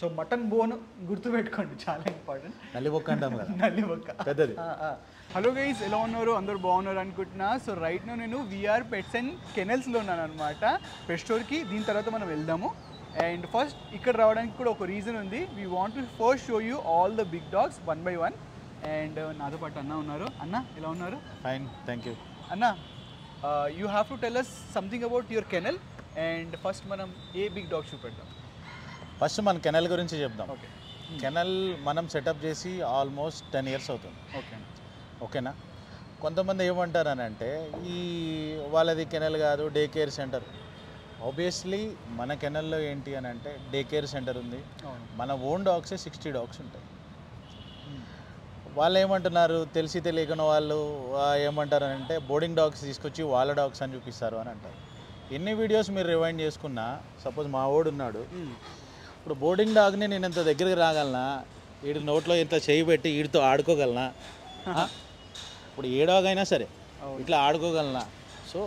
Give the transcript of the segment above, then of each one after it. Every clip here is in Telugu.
సో మటన్ బోన్ గుర్తుపెట్టుకోండి, చాలా ఇంపార్టెంట్. నల్లిబొక్క అంటాం కదా, నల్లిబొక్క పెద్దది. హలో గైస్, ఎలా ఉన్నారు? అందరూ బాగున్నారు అనుకుంటున్నా. సో రైట్ నో నేను వీఆర్ పెట్స్ అండ్ కెనల్స్లో ఉన్నాను అనమాట, పెట్ స్టోర్కి. దీని తర్వాత మనం వెళ్దాము. అండ్ ఫస్ట్ ఇక్కడ రావడానికి కూడా ఒక రీజన్ ఉంది. We want to first show you all the big dogs one by one. And నాతో పాటు అన్న ఉన్నారు. అన్న ఎలా ఉన్నారు? Fine, thank you. అన్న, you have to tell us something about your kennel. And first మనం ఏ బిగ్ డాగ్ చూపెడదాం? ఫస్ట్ మన కెనల్ గురించి చెప్దాం. ఓకే. కెనల్ మనం సెటప్ చేసి ఆల్మోస్ట్ 10 years అవుతుంది. ఓకే, ఓకేనా? కొంతమంది ఏమంటారు అని అంటే, ఈ వాళ్ళది కెనల్ కాదు, డే కేర్ సెంటర్. ఆబ్వియస్లీ మన కెనల్లో ఏంటి అని అంటే డే కేర్ సెంటర్ ఉంది. మన ఓన్ డాగ్సే 60 dogs ఉంటాయి. వాళ్ళు ఏమంటున్నారు, తెలిసి తెలియకున్న వాళ్ళు ఏమంటారు అని అంటే బోర్డింగ్ డాగ్స్ తీసుకొచ్చి వాళ్ళ డాగ్స్ అని చూపిస్తారు అని అంటారు. ఎన్ని వీడియోస్ మీరు రివైండ్ చేసుకున్నా, సపోజ్ మా వాడు ఉన్నాడు, ఇప్పుడు బోర్డింగ్ డాగ్ని నేను ఇంత దగ్గరికి రాగలనా, వీడి నోట్లో ఇంత చేయి పెట్టి వీడితో ఆడుకోగలనా? ఇప్పుడు ఏ డాగ్ అయినా సరే ఇట్లా ఆడుకోగలనా? సో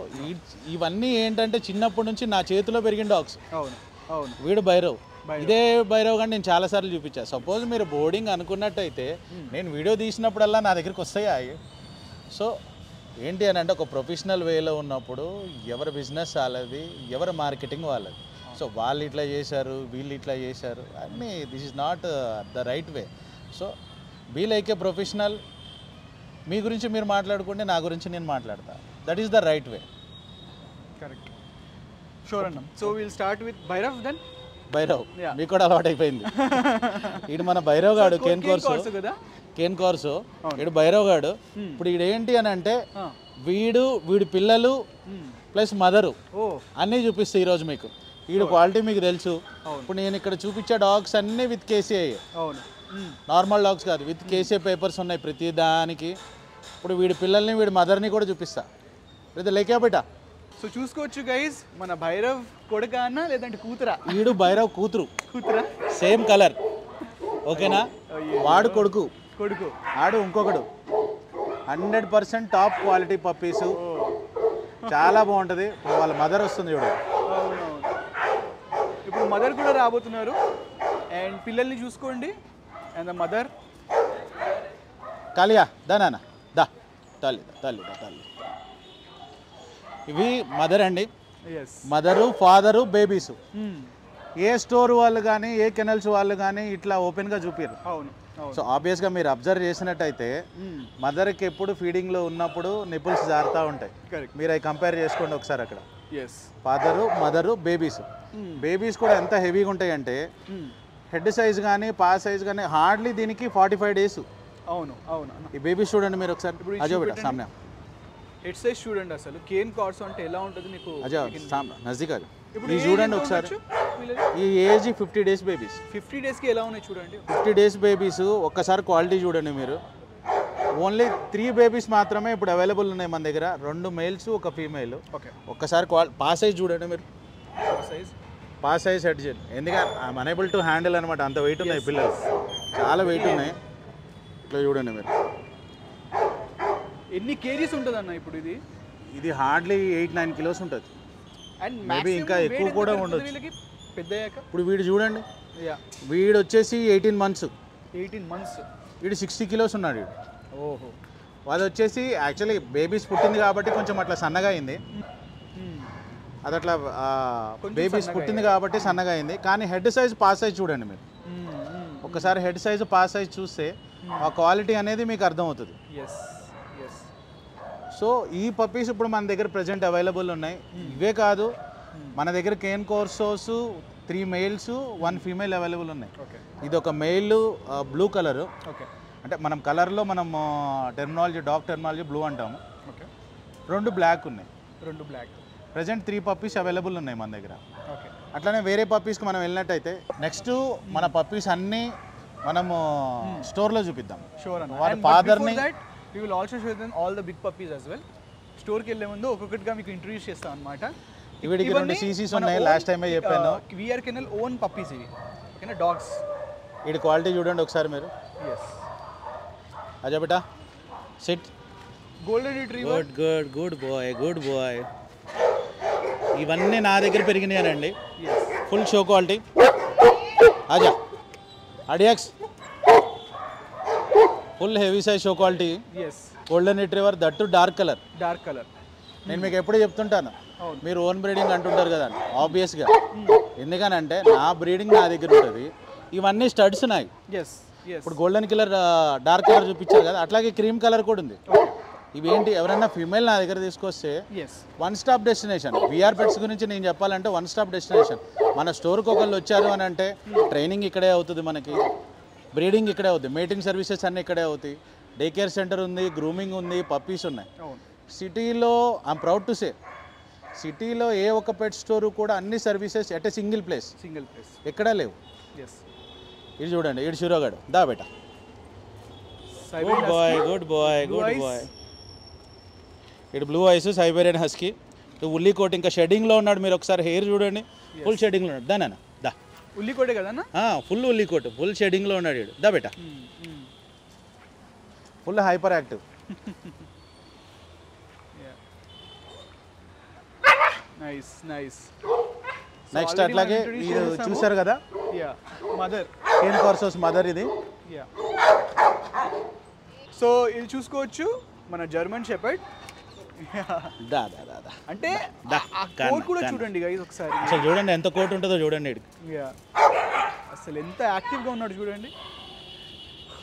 ఇవన్నీ ఏంటంటే చిన్నప్పటి నుంచి నా చేతిలో పెరిగిన డాగ్స్. అవును అవును. వీడు భైరవ్, ఇదే భైరవ్ కానీ నేను చాలాసార్లు చూపించాను. సపోజ్ మీరు బోర్డింగ్ అనుకున్నట్టయితే నేను వీడియో తీసినప్పుడల్లా నా దగ్గరికి వస్తాయి. సో ఏంటి అని అంటే ఒక ప్రొఫెషనల్ వేలో ఉన్నప్పుడు ఎవరి బిజినెస్ వాళ్ళది, ఎవరి మార్కెటింగ్ వాళ్ళది. సో వాళ్ళు ఇట్లా చేశారు, వీళ్ళు ఇట్లా చేశారు అన్నీ, this is not the right way. So be like a professional. మీ గురించి మీరు మాట్లాడుకుంటే నా గురించి నేను మాట్లాడతా. That is the right way. Correct, sure అన్న. So will start with Bhairav then. Bhairav మీకు కూడా అలవాటు అయిపోయింది. వీడు మన భైరవ్ గాడు, కేన్ కోర్సు కదా, కేన్ కోర్సు. వీడు భైరవ్ గాడు. ఇప్పుడు వీడు ఏంటి అని అంటే వీడి పిల్లలు ప్లస్ మదరు అన్నీ చూపిస్తాయి ఈరోజు మీకు. వీడు క్వాలిటీ మీకు తెలుసు. ఇప్పుడు నేను ఇక్కడ చూపించే డాగ్స్ అన్నీ విత్ కేసీఐ, నార్మల్ డాగ్స్ కాదు, విత్ కేసీఐ పేపర్స్ ఉన్నాయి ప్రతి దానికి. ఇప్పుడు వీడి పిల్లల్ని వీడి మదర్ని కూడా చూపిస్తా. లేదా లేకే బేటా. సో చూసుకోవచ్చు గైస్, మన భైరవ్ కొడుక అన్న లేదంటే కూతురా? వీడు భైరవ్ కూతురు, కూతురా, సేమ్ కలర్. ఓకేనా? వాడు కొడుకు, కొడుకు ఆడు ఇంకొకడు. 100% టాప్ క్వాలిటీ పప్పీసు, చాలా బాగుంటుంది. వాళ్ళ మదర్ వస్తుంది చూడు. ఇప్పుడు మదర్ కూడా రాబోతున్నారు. అండ్ పిల్లల్ని చూసుకోండి. అండ్ ద మదర్ కాలియా దా నాన్న దా, తల్లి తల్లి తల్లి. ఇవి మదర్ అండి. Mother, father, babies. ఏ స్టోర్ వాళ్ళు కానీ ఏ కెనల్స్ వాళ్ళు కానీ ఇట్లా ఓపెన్గా చూపారు. అవును. సో ఆబ్వియస్గా మీరు అబ్జర్వ్ చేసినట్టయితే మదర్కి ఎప్పుడు ఫీడింగ్లో ఉన్నప్పుడు నిపుల్స్ జారుతూ ఉంటాయి. మీరు అవి కంపేర్ చేసుకోండి ఒకసారి అక్కడ. Father, mother, babies. బేబీస్ కూడా ఎంత హెవీగా ఉంటాయి అంటే హెడ్ సైజ్ కానీ పా సైజ్ కానీ హార్డ్లీ దీనికి 45 days. అవును అవును. ఈ బేబీస్ చూడండి మీరు ఒకసారి. అజో బేటా సామ్నే. హెడ్ సైజ్ చూడండి అసలు. కేన్ కార్స్ అంటే ఎలా ఉంటుంది మీకు? అజో నజదీక్ అజో. ఇది చూడండి ఒకసారి. ఈ ఏజ్ 50 days బేబీస్. 50 daysకి ఎలా ఉన్నాయి చూడండి. 50 days బేబీస్. ఒక్కసారి క్వాలిటీ చూడండి మీరు. ఓన్లీ 3 బేబీస్ మాత్రమే ఇప్పుడు అవైలబుల్ ఉన్నాయి మన దగ్గర. 2 మేల్స్, 1 ఫీమేల్. ఓకే. ఒక్కసారి పా సైజ్ చూడండి మీరు. పా సైజ్ హెడ్ జెల్. ఎందుకంటే ఐఎమ్ అనేబుల్ టు హ్యాండిల్ అనమాట, అంత వెయిట్ ఉన్నాయి పిల్లలు, చాలా వెయిట్ ఉన్నాయి. ఇట్లా చూడండి మీరు. ఎన్ని కేజీస్ ఉంటుంది అన్న ఇప్పుడు ఇది? ఇది హార్డ్లీ 8-9 kilos ఉంటుంది. అండ్ మేబీ ఇంకా ఎక్కువ కూడా ఉండొచ్చు పెద్దయ్యాక. ఇప్పుడు వీడు చూడండి, వీడు వచ్చేసి 18 months. 18 months. వీడు 60 kilos ఉన్నాడు వీడు. ఓహో. అది వచ్చేసి యాక్చువల్లీ బేబీస్ పుట్టింది కాబట్టి కొంచెం అట్లా సన్నగా అయింది. అది అట్లా బేబీస్ పుట్టింది కాబట్టి సన్నగా అయింది. కానీ హెడ్ సైజ్, పా సైజ్ చూడండి మీరు. ఒకసారి హెడ్ సైజు, పా సైజ్ చూస్తే ఆ క్వాలిటీ అనేది మీకు అర్థమవుతుంది. సో ఈ పప్పీస్ ఇప్పుడు మన దగ్గర ప్రజెంట్ అవైలబుల్ ఉన్నాయి. ఇవే కాదు, మన దగ్గర కేన్ కోర్సోస్ 3 males, 1 female అవైలబుల్ ఉన్నాయి. ఇది ఒక మెయిల్ బ్లూ కలరు. అంటే మనం కలర్లో మనం టెర్మినాలజీ, డాగ్ టెర్మినాలజీ బ్లూ అంటాము. 2 బ్లాక్ ఉన్నాయి. 2 బ్లాక్. ప్రజెంట్ 3 పప్పీస్ అవైలబుల్ ఉన్నాయి మన దగ్గర. అట్లనే వేరే పప్పీస్కి మనం వెళ్ళినట్టయితే నెక్స్ట్ మన పప్పీస్ అన్నీ మనము స్టోర్లో చూపిద్దాం. వాళ్ళ ఫాదర్ని we will also show them all the big puppies as well. స్టోర్కి వెళ్ళే ముందు ఒక్కొక్కటిగా మీకు ఇంట్రొడ్యూస్ చేస్తాం అనమాట. వీడికి 2 CCs ఉన్నాయి, లాస్ట్ టైమే చెప్పాను. వీఆర్ కెనల్ ఓన్ పప్పీస్ ఇవి. ఓకేనా? డాగ్స్. వీడి క్వాలిటీ చూడండి ఒకసారి మీరు. అజా బేటా sit. Golden retriever. Good good boy, good boy. ఇవన్నీ నా దగ్గర పెరిగినాయనండి. Full show quality. అజా అడియాక్స్ full heavy size show quality yes golden retriever that dark colour. నేను మీకు ఎప్పుడు చెప్తుంటాను, మీరు ఓన్ బ్రీడింగ్ అంటుంటారు కదా ఆబ్వియస్గా. ఎందుకనంటే నా బ్రీడింగ్ నా దగ్గర ఉంటుంది, ఇవన్నీ స్టడ్స్ ఉన్నాయి. ఇప్పుడు గోల్డెన్ కలర్ డార్క్ కలర్ చూపించారు కదా, అట్లాగే క్రీమ్ కలర్ కూడా ఉంది. ఇవేంటి, ఎవరైనా ఫీమేల్ నా దగ్గర తీసుకొస్తే one stop destination. VR pets గురించి నేను చెప్పాలంటే వన్ స్టాప్ డెస్టినేషన్. మన స్టోర్కి ఒకళ్ళు వచ్చారు అని అంటే ట్రైనింగ్ ఇక్కడే అవుతుంది, మనకి బ్రీడింగ్ ఇక్కడే అవుతుంది, మేటింగ్ సర్వీసెస్ అన్నీ ఇక్కడే అవుతాయి, డే కేర్ సెంటర్ ఉంది, గ్రూమింగ్ ఉంది, పప్పీస్ ఉన్నాయి. సిటీలో ఐఎమ్ ప్రౌడ్ టు సే, సిటీలో ఏ ఒక్క పెట్ స్టోర్ కూడా అన్ని services at a single place ఎక్కడా లేవు. ఇది చూడండి, ఇది షిరోగాడు దా బేటా. Good boy. ఇటు blue eyes Siberian husky, woolly coat ఇంకా షెడ్డింగ్లో ఉన్నాడు. మీరు ఒకసారి హెయిర్ చూడండి, ఫుల్ షెడ్డింగ్లో ఉన్నాడు. దానా దా, ఉల్లి కోటే కదా, ఫుల్ ఉల్లి కోట్, ఫుల్ షెడ్డింగ్లో ఉన్నాడు. ఇడు దా బేటా, ఫుల్ హైపర్ యాక్టివ్. నెక్స్ట్ అట్లాగే ఇది చూసారు కదా, కేన్ కార్సోస్ మదర్. ఇది సో ఇది చూసుకోవచ్చు, మన జర్మన్ షెపర్డ్. అంటే కోట్ కూడా చూడండి గైస్ ఒకసారి, అసలు చూడండి ఎంత కోట్ ఉంటుందో చూడండి. అసలు ఎంత యాక్టివ్గా ఉన్నాడు చూడండి.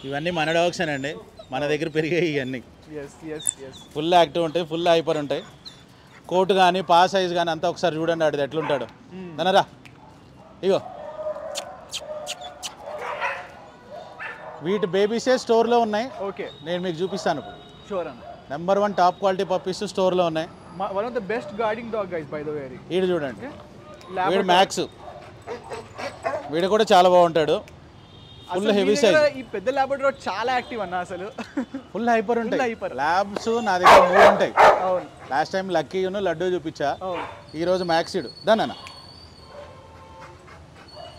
ఇవన్నీ మన డాగ్స్ అండి, మన దగ్గర పెరిగాయి ఇవన్నీ. ఫుల్ యాక్టివ్ ఉంటాయి, ఫుల్ హైపర్ ఉంటాయి. కోట్ కానీ పా సైజ్ కానీ అంతా ఒకసారి చూడండి, ఆడిది ఎట్లుంటాడు. దనరా ఇగో, వీటి బేబీసే స్టోర్లో ఉన్నాయి. ఓకే, నేను మీకు చూపిస్తాను. షూర్ అన్న, నెంబర్ 1 టాప్ క్వాలిటీ పప్పీస్ స్టోర్లో ఉన్నాయి. One of the best guarding dog guys bye the way. వీడు చూడండి, వీడు మ్యాక్స్, వీడు కూడా చాలా బాగుంటాడు. Full heavy size. ఈ పెద్ద లాబ్రడార్ చాలా యాక్టివ్ అన్న, అసలు ఫుల్ హైపర్ ఉంటాయి. ల్యాబ్స్ నా దగ్గర 3 ఉంటాయి. అవును, లాస్ట్ టైం లక్కీ లడ్డూ చూపించా, ఈరోజు మ్యాక్సిడ్ దానా.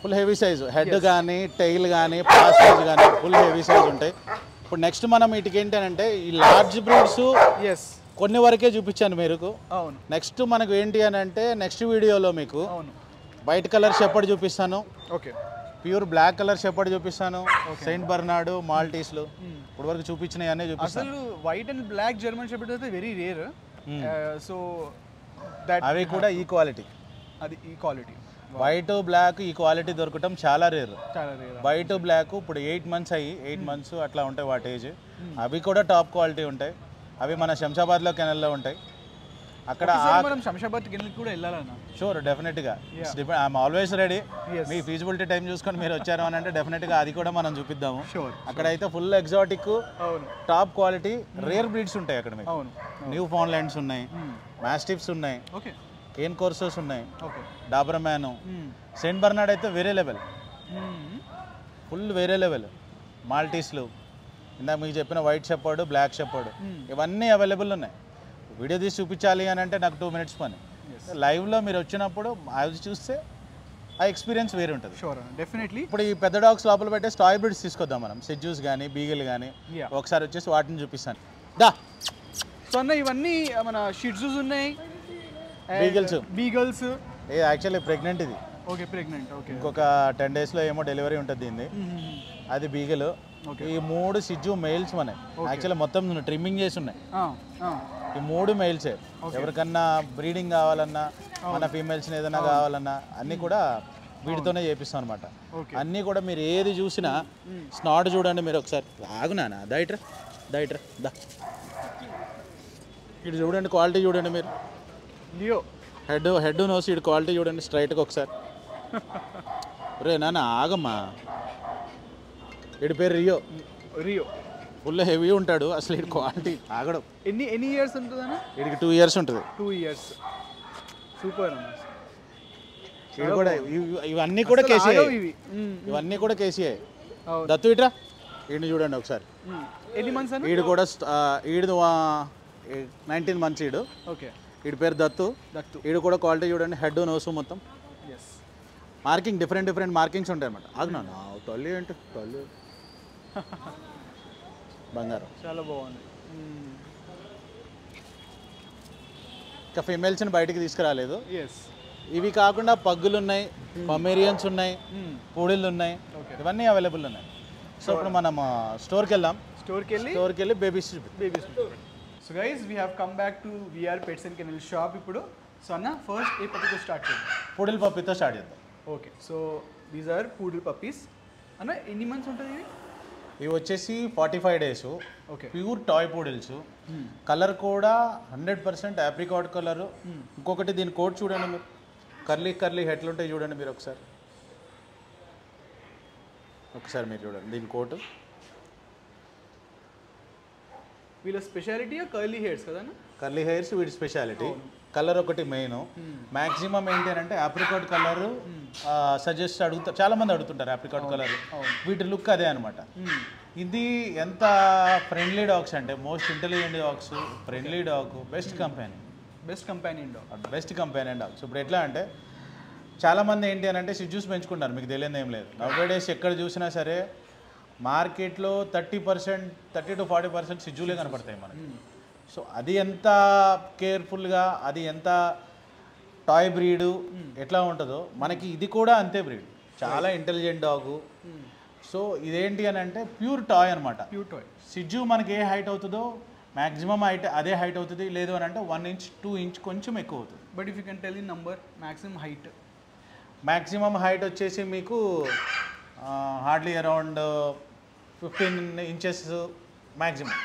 ఫుల్ హెవీ సైజ్, హెడ్ కానీ టైల్ కానీ పా సైజ్ కానీ ఫుల్ హెవీ సైజ్ ఉంటాయి. ఇప్పుడు నెక్స్ట్ మనం వీటికి ఏంటంటే ఈ లార్జ్ బ్రీడ్స్ కొన్ని వరకే చూపించాను మీకు. అవును, నెక్స్ట్ మనకు ఏంటి అని అంటే నెక్స్ట్ వీడియోలో మీకు వైట్ కలర్ షెపర్డ్ చూపిస్తాను. Okay, pure black colour shepherd చూపిస్తాను, సెయింట్ బర్నార్డ్, మాల్టీస్లు ఇప్పుడు వరకు చూపించినవి అన్నీ చూపిస్తాను. అసలు white and black German shepherd అయితే వెరీ రేర్. సో అవి కూడా ఈ క్వాలిటీ, అది ఈ క్వాలిటీ. వైట్ బ్లాక్ ఈ క్వాలిటీ దొరకటం చాలా రేర్. వైట్ బ్లాక్ ఇప్పుడు 8 months అయ్యి 8 months అట్లా ఉంటాయి వాటి ఏజ్. అవి కూడా టాప్ క్వాలిటీ ఉంటాయి. అవి మన శంషాబాద్లో కెనల్లో ఉంటాయి. అక్కడ మనం శంషాబాద్ కెనల్కి కూడా వెళ్ళాలన్నా. షూర్, డెఫినెట్గా. I'm always ready. Me feasibility time చూసుకొని మీరు వచ్చారు అని అంటే డెఫినెట్గా అది కూడా మనం చూపిద్దాము. అక్కడైతే full exotic top quality rare breeds ఉంటాయి అక్కడ. మీకు న్యూ ఫౌండ్ ల్యాండ్స్ ఉన్నాయి, మాస్టిఫ్స్ ఉన్నాయి, కేన్ కోర్సోస్ ఉన్నాయి, డాబర్మ్యాన్, సెయింట్ బర్నార్డ్ అయితే వేరే లెవెల్, ఫుల్ వేరే లెవెల్. మాల్టీస్లు, ఇందాక మీకు చెప్పిన వైట్ షెపర్డ్, బ్లాక్ షెపర్డ్ ఇవన్నీ అవైలబుల్ ఉన్నాయి. వీడియో తీసి చూపించాలి అని అంటే నాకు 2 minutes పని. లైవ్లో మీరు వచ్చినప్పుడు అవి చూస్తే ఆ ఎక్స్పీరియన్స్ వేరే ఉంటుంది. డెఫినెట్లీ. ఇప్పుడు ఈ పెద్ద డాగ్స్ లోపల పెట్టే టాయ్ బ్రీడ్స్ తీసుకొద్దాం మనం, సెజ్యూస్ కానీ బీగిల్ కానీ. ఒకసారి వచ్చేసి వాటిని చూపిస్తాను దా. సో అన్న ఇవన్నీ మన షిట్జూస్ ఉన్నాయి, బీగల్స్. ఏ యాక్చువల్లీ ప్రెగ్నెంట్ ఇది. Okay, pregnant. ఓకే, ఇంకొక 10 daysలో ఏమో డెలివరీ ఉంటుంది దీన్ని. అది బీగల్. ఈ 3 సిజ్జు మెయిల్స్ మనకి. యాక్చువల్లీ మొత్తం ట్రిమ్మింగ్ చేసి ఉన్నాయి. ఈ 3 మెయిల్సే. ఎవరికన్నా బ్రీడింగ్ కావాలన్నా, మన ఫీమేల్స్ని ఏదైనా కావాలన్నా అన్నీ కూడా వీటితోనే చేపిస్తాం అనమాట. అన్నీ కూడా మీరు ఏది చూసినా స్నాట్ చూడండి మీరు ఒకసారి. ఆగునానా దైట్రా దా. ఇటు చూడండి, క్వాలిటీ చూడండి మీరు. లియో హెడ్ నోసి ఇటు క్వాలిటీ చూడండి స్ట్రైట్గా ఒకసారి. రే నాన్న ఆగమ్మా. ఇటు పేరు రియో. ఫుల్ హెవీ ఉంటాడు అసలు. ఇటు క్వాలిటీ ఆగడం. ఎన్ని ఇయర్స్ ఉంటుందన్నా? ఇడికి 2 years ఉంటుంది. 2 years. సూపర్ అన్న. ఇది కూడా ఇవన్నీ కూడా కేసీఐ. దత్తు ఇట్రా, ఈడిని చూడండి ఒకసారి. ఎన్ని మంత్స్ అన్న? ఈడు కూడా ఈడు 19 months ఈడు. ఓకే, ఈడు పేరు దత్తు. ఈడు కూడా క్వాలిటీ చూడండి, హెడ్ నోసు మొత్తం. మార్కింగ్ డిఫరెంట్ మార్కింగ్స్ ఉంటాయి అన్నమాట. ఆగునా తల్లి ఏంటి తల్లి బంగారం. చాలా బాగుంది. ఇంకా ఫీమేల్స్ని బయటికి తీసుకురాలేదు. ఇవి కాకుండా పగ్గులు ఉన్నాయి, పమేరియన్స్ ఉన్నాయి, పూడిళ్ళు ఉన్నాయి, ఇవన్నీ అవైలబుల్ ఉన్నాయి. సో ఇప్పుడు మనం స్టోర్కి వెళ్ళి babies. So guys we have come back to VR pets and kennel shop. ఇప్పుడు సో అన్న ఫస్ట్ ఏ పప్పీతో స్టార్ట్ చేద్దాం? పూడిల్ పప్పీతో స్టార్ట్ చేద్దాం. Okay, so these are poodle puppies. అన్న ఎన్ని మంత్స్ ఉంటుంది ఇవి? ఇవి వచ్చేసి 45 days. Okay, pure toy poodles. Colour కూడా 100% ఆప్రికాట్ కలర్. ఇంకొకటి దీని కోట్ చూడండి మీరు, కర్లీ హెడ్లు ఉంటాయి చూడండి మీరు ఒకసారి మీరు చూడండి దీని కోటు. వీళ్ళ స్పెషాలిటీ కర్లీ హెయిర్స్ కదా? కర్లీ హెయిర్స్ వీటి స్పెషాలిటీ. కలర్ ఒకటి మెయిన్. మ్యాక్సిమం ఏంటి అని అంటే ఆప్రికాట్ కలర్ సజెస్ట్ అడుగుతారు, చాలా మంది అడుగుతుంటారు ఆప్రికాట్ కలర్. వీటి లుక్ అదే అనమాట. ఇది ఎంత ఫ్రెండ్లీ డాగ్స్ అంటే most intelligent dogs, friendly dog, best companion dogs. ఇప్పుడు ఎట్లా అంటే చాలామంది ఏంటి అని అంటే సిజ్యూస్ పెంచుకుంటారు, మీకు తెలియదు ఏం లేదు. నవ్వేడేస్ ఎక్కడ చూసినా సరే మార్కెట్లో 30% to 40% సిజ్జులే కనపడతాయి మనకి. సో అది ఎంత కేర్ఫుల్గా, అది ఎంత టాయ్ బ్రీడు ఎట్లా ఉంటుందో మనకి ఇది కూడా అంతే బ్రీడ్, చాలా ఇంటెలిజెంట్ డాగు. సో ఇదేంటి అని అంటే ప్యూర్ టాయ్ అనమాట. Pure toy. సిజ్జు మనకి ఏ హైట్ అవుతుందో మ్యాక్సిమం హైట్ అదే హైట్ అవుతుంది, లేదు అని అంటే 1 inch 2 inch కొంచెం ఎక్కువ అవుతుంది. But if you can tell the number maximum height వచ్చేసి మీకు hardly around 15 inches maximum.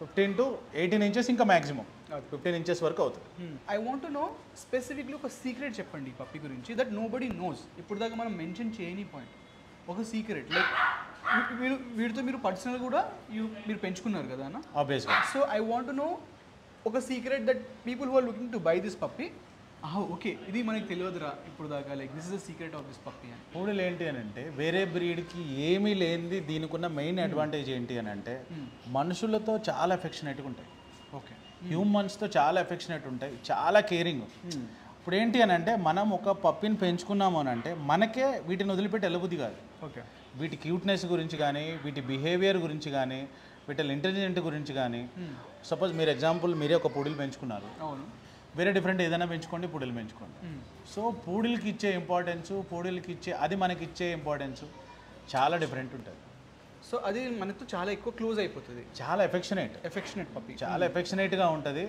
15 to 18 inches ఇంకా మ్యాక్సిమం 15 inches వరకు అవుతుంది. I want to no specifically ఒక సీక్రెట్ చెప్పండి ఈ పప్పీ గురించి, దట్ నో బడీ నోస్. ఇప్పుడు దాకా మనం మెన్షన్ చేయని పాయింట్, ఒక సీక్రెట్. లైక్ వీటితో మీరు పర్సనల్ కూడా మీరు పెంచుకున్నారు కదా అన్న? ఆబ్వియస్గా. So I want to know ఒక secret that people who are looking to buy this puppy, okay ఇది మనకి తెలియదురా ఇప్పుడు దాకా, like this is the secret of this puppy అని. పూడిల్ ఏంటి అని అంటే వేరే బ్రీడ్కి ఏమీ లేనిది దీనికి ఉన్న మెయిన్ అడ్వాంటేజ్ ఏంటి అని అంటే మనుషులతో చాలా ఎఫెక్షనేట్గా ఉంటాయి. ఓకే, హ్యూమన్స్తో చాలా ఎఫెక్షనేట్ ఉంటాయి, చాలా కేరింగ్. ఇప్పుడు ఏంటి అని అంటే మనం ఒక పప్పిని పెంచుకున్నాము అని అంటే మనకే వీటిని వదిలిపెట్టి వెళ్ళబుద్ధి కాదు. ఓకే, వీటి క్యూట్నెస్ గురించి కానీ, వీటి బిహేవియర్ గురించి కానీ, వీటి ఇంటెలిజెంట్ గురించి కానీ. సపోజ్ మీరు ఎగ్జాంపుల్ మీరే ఒక పూడిల్ పెంచుకున్నారు, అవును, వేరే డిఫరెంట్ ఏదైనా పెంచుకోండి, పూడిల్ పెంచుకోండి. సో పూడిల్కి ఇచ్చే ఇంపార్టెన్స్, పూడిల్కి ఇచ్చే అది మనకి ఇచ్చే ఇంపార్టెన్స్ చాలా డిఫరెంట్ ఉంటుంది. సో అది మనతో చాలా ఎక్కువ క్లోజ్ అయిపోతుంది, చాలా ఎఫెక్షనేట్ పప్పీ, చాలా ఎఫెక్షనేట్గా ఉంటుంది.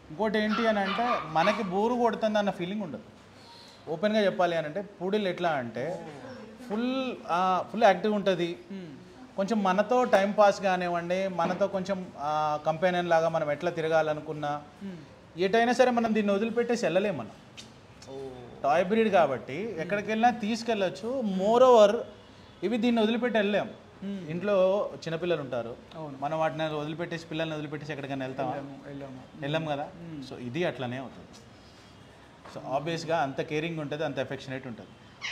ఇంకోటి ఏంటి అని అంటే మనకి బోరు కొడుతుంది అన్న ఫీలింగ్ ఉండదు. ఓపెన్గా చెప్పాలి అని అంటే పూడిల్ ఎట్లా అంటే ఫుల్ యాక్టివ్ ఉంటుంది. కొంచెం మనతో టైం పాస్ కానివ్వండి, మనతో కొంచెం కంపెనీయన్ లాగా మనం ఎట్లా తిరగాలనుకున్నా ఎటైనా సరే మనం దీన్ని వదిలిపెట్టేసి వెళ్ళలేము. మనం టాయ్ బ్రీడ్ కాబట్టి ఎక్కడికి వెళ్ళినా తీసుకెళ్ళచ్చు. మోర్ ఓవర్ ఇవి దీన్ని వదిలిపెట్టి వెళ్ళలేము. ఇంట్లో చిన్నపిల్లలు ఉంటారు, మనం వాటిని వదిలిపెట్టేసి పిల్లల్ని వదిలిపెట్టేసి ఎక్కడికైనా వెళ్ళాం కదా. సో ఇది అట్లనే అవుతుంది. సో ఆబ్వియస్గా అంత కేరింగ్ ఉంటుంది, అంత ఎఫెక్షనేట్ ఉంటుంది.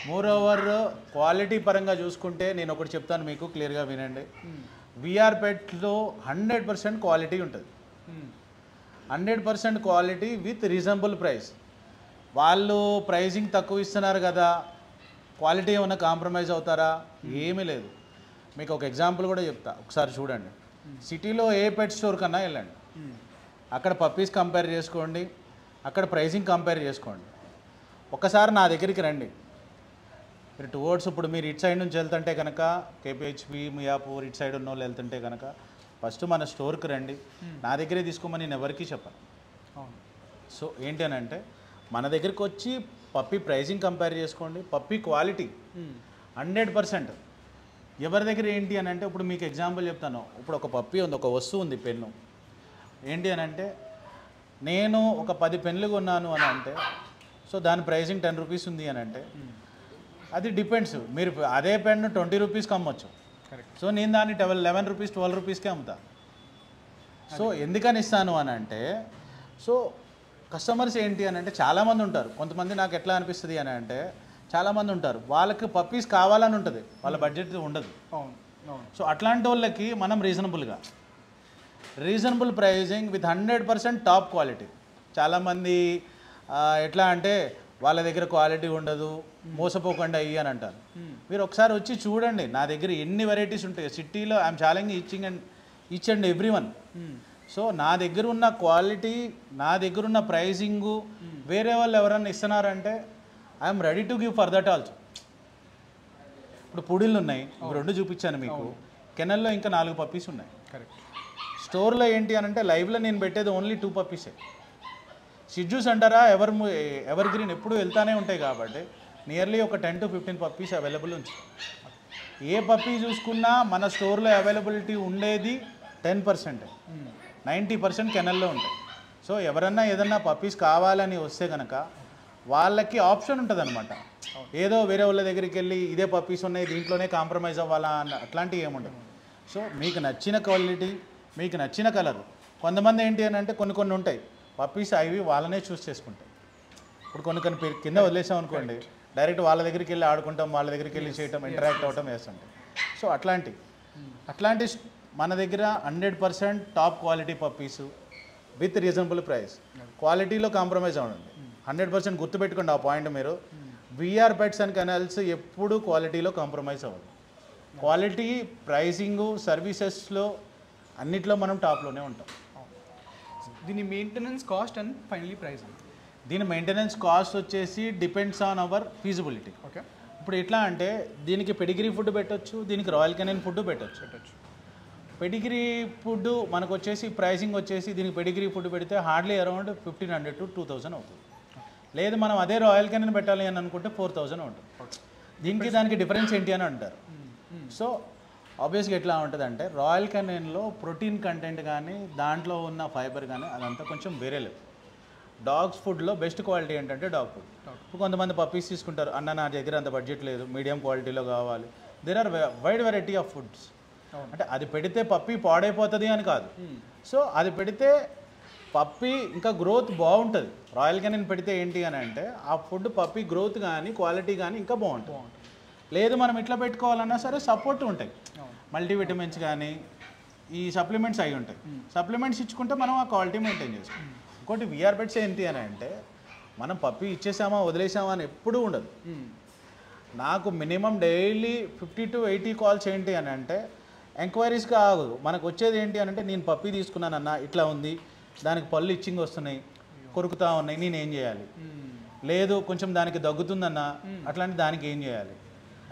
మోర్ ఓవర్ క్వాలిటీ పరంగా చూసుకుంటే నేను ఒకటి చెప్తాను మీకు, క్లియర్గా వినండి. వీఆర్ పెట్లో 100% క్వాలిటీ ఉంటుంది. 100% క్వాలిటీ విత్ రీజనబుల్ ప్రైస్. వాళ్ళు ప్రైజింగ్ తక్కువ ఇస్తున్నారు కదా, క్వాలిటీ ఏమైనా కాంప్రమైజ్ అవుతారా? ఏమీ లేదు. మీకు ఒక ఎగ్జాంపుల్ కూడా చెప్తా, ఒకసారి చూడండి. సిటీలో ఏ పెట్ స్టోర్ కన్నా వెళ్ళండి, అక్కడ పప్పీస్ కంపేర్ చేసుకోండి, అక్కడ ప్రైజింగ్ కంపేర్ చేసుకోండి. ఒకసారి నా దగ్గరికి రండి. మీరు టువర్డ్స్ ఇప్పుడు మీరు ఇటు సైడ్ నుంచి వెళ్తుంటే కనుక కేపీహెచ్పి, మియాపూర్ ఇటు సైడ్ ఉన్న వాళ్ళు వెళ్తుంటే కనుక ఫస్ట్ మన స్టోర్కి రండి, నా దగ్గరే తీసుకోమని నేను ఎవరికీ చెప్పాను. సో ఏంటి అని అంటే మన దగ్గరికి వచ్చి పప్పీ ప్రైజింగ్ కంపేర్ చేసుకోండి, పప్పీ క్వాలిటీ 100%. ఎవరి దగ్గర ఏంటి అని అంటే ఇప్పుడు మీకు ఎగ్జాంపుల్ చెప్తాను. ఇప్పుడు ఒక పప్పీ ఉంది, ఒక వస్తువు ఉంది, పెన్ను. ఏంటి అని అంటే నేను ఒక 10 పెన్నులు కొన్నాను అని అంటే సో దాని ప్రైజింగ్ 10 రూపీస్ ఉంది అని అంటే అది డిపెండ్స్. మీరు అదే పెన్ను 20 రూపీస్కి అమ్మొచ్చు. సో నేను దాన్ని 11 రూపీస్ 12 రూపీస్కే అమ్ముతా. సో ఎందుకని ఇస్తాను అని అంటే సో కస్టమర్స్ ఏంటి అని అంటే చాలామంది ఉంటారు. కొంతమంది నాకు ఎట్లా అనిపిస్తుంది అని అంటే చాలామంది ఉంటారు, వాళ్ళకి పప్పీస్ కావాలని ఉంటుంది, వాళ్ళ బడ్జెట్ ఉండదు. సో అట్లాంటి వాళ్ళకి మనం reasonable pricing with 100% top quality. చాలామంది ఎట్లా అంటే వాళ్ళ దగ్గర క్వాలిటీ ఉండదు, మోసపోకుండా అయ్యి అని అంటారు. మీరు ఒకసారి వచ్చి చూడండి, నా దగ్గర ఎన్ని వెరైటీస్ ఉంటాయి సిటీలో. I'm challenging each and every one. So నా దగ్గర ఉన్న క్వాలిటీ, నా దగ్గర ఉన్న ప్రైజింగు వేరే వాళ్ళు ఎవరన్నా ఇస్తున్నారంటే I'm ready to give for that also. ఇప్పుడు పుడిళ్ళు ఉన్నాయి, ఇప్పుడు 2 చూపించాను మీకు. కెనల్లో ఇంకా 4 పప్పీస్ ఉన్నాయి. కరెక్ట్. స్టోర్లో ఏంటి అని అంటే లైవ్లో నేను పెట్టేది ఓన్లీ 2 పప్పీసే. షిడ్జూస్ అంటారా ఎవర్ గ్రీన్ ఎప్పుడు వెళ్తానే ఉంటాయి కాబట్టి నియర్లీ ఒక 10 to 15 పప్పీస్ అవైలబుల్ ఉంది. ఏ పప్పీ చూసుకున్నా మన స్టోర్లో అవైలబిలిటీ ఉండేది 10%, 90% కెనల్లో ఉంటాయి. సో ఎవరన్నా ఏదన్నా పప్పీస్ కావాలని వస్తే కనుక వాళ్ళకి ఆప్షన్ ఉంటుంది అనమాట. ఏదో వేరే వాళ్ళ దగ్గరికి వెళ్ళి ఇదే పప్పీస్ ఉన్నాయి దీంట్లోనే కాంప్రమైజ్ అవ్వాలా అన్న అట్లాంటివి ఏముండదు. సో మీకు నచ్చిన క్వాలిటీ, మీకు నచ్చిన కలర్. కొంతమంది ఏంటి అని అంటే కొన్ని ఉంటాయి పప్పీస్ అవి వాళ్ళనే చూస్ చేసుకుంటాయి. ఇప్పుడు కొన్ని కింద వదిలేసాం అనుకోండి, డైరెక్ట్ వాళ్ళ దగ్గరికి వెళ్ళి ఆడుకుంటాం, వాళ్ళ దగ్గరికి వెళ్ళి చేయటం, ఇంటరాక్ట్ అవ్వటం వేస్తుంటాం. సో అట్లాంటి మన దగ్గర 100% top quality puppies with reasonable price. క్వాలిటీలో కాంప్రమైజ్ అవ్వండి. 100% గుర్తుపెట్టుకోండి ఆ పాయింట్ మీరు. వీఆర్ పెట్స్ అండ్ కెనల్స్ ఎప్పుడు క్వాలిటీలో కాంప్రమైజ్ అవ్వదు. క్వాలిటీ, ప్రైసింగు, సర్వీసెస్లో అన్నిట్లో మనం టాప్లోనే ఉంటాం. దీని maintenance cost and finally price. దీని మెయింటెనెన్స్ కాస్ట్ వచ్చేసి depends on hour feasibility. Okay. ఇప్పుడు ఎట్లా అంటే దీనికి పెడిగ్రీ ఫుడ్ పెట్టొచ్చు, దీనికి రాయల్ కెనైన్ ఫుడ్ పెట్టొచ్చు. పెడిగ్రీ ఫుడ్ మనకు వచ్చేసి ప్రైసింగ్ వచ్చేసి దీనికి పెడిగ్రీ ఫుడ్ పెడితే హార్డ్లీ అరౌండ్ 1500 to 2000 అవుతుంది. లేదు మనం అదే రాయల్ కెనైన్ పెట్టాలి అని అనుకుంటే 4000 ఉంటుంది. దానికి డిఫరెన్స్ ఏంటి అని అంటారు. సో ఆబ్వియస్గా ఎట్లా ఉంటుంది అంటే రాయల్ కెనైన్లో ప్రోటీన్ కంటెంట్ కానీ దాంట్లో ఉన్న ఫైబర్ కానీ అదంతా కొంచెం వేరే లేదు. డాగ్స్ ఫుడ్లో బెస్ట్ క్వాలిటీ ఏంటంటే డాగ్ ఫుడ్. ఇప్పుడు కొంతమంది పప్పీస్ తీసుకుంటారు, అన్న నా దగ్గర అంత బడ్జెట్ లేదు, మీడియం క్వాలిటీలో కావాలి. There are wide variety of foods. అంటే అది పెడితే పప్పీ పాడైపోతుంది అని కాదు. సో అది పెడితే పప్పీ ఇంకా గ్రోత్ బాగుంటుంది. రాయల్ కెనైన్ పెడితే ఏంటి అని అంటే ఆ ఫుడ్ పప్పీ గ్రోత్ కానీ క్వాలిటీ కానీ ఇంకా బాగుంటుంది. లేదు మనం ఇట్లా పెట్టుకోవాలన్నా సరే సపోర్ట్ ఉంటాయి, మల్టీవిటమిన్స్ కానీ ఈ సప్లిమెంట్స్ అవి ఉంటాయి. సప్లిమెంట్స్ ఇచ్చుకుంటే మనం ఆ క్వాలిటీ మెయింటైన్ చేస్తాం. ఇంకోటి వీఆర్ పెట్స్ ఏంటి అని అంటే మనం పప్పీ ఇచ్చేసామా వదిలేసామా అని ఎప్పుడూ ఉండదు. నాకు మినిమం డైలీ 50 to 80 కాల్స్ ఏంటి అని అంటే ఎంక్వైరీస్గా ఆగదు. మనకు వచ్చేది ఏంటి అని అంటే నేను పప్పీ తీసుకున్నానన్నా ఇట్లా ఉంది, దానికి పళ్ళు ఇచ్చింగ్ వస్తున్నాయి, కొరుకుతా ఉన్నాయి, నేనేం చేయాలి? లేదు కొంచెం దానికి దగ్గుతుందన్నా అట్లాంటి దానికి ఏం చేయాలి?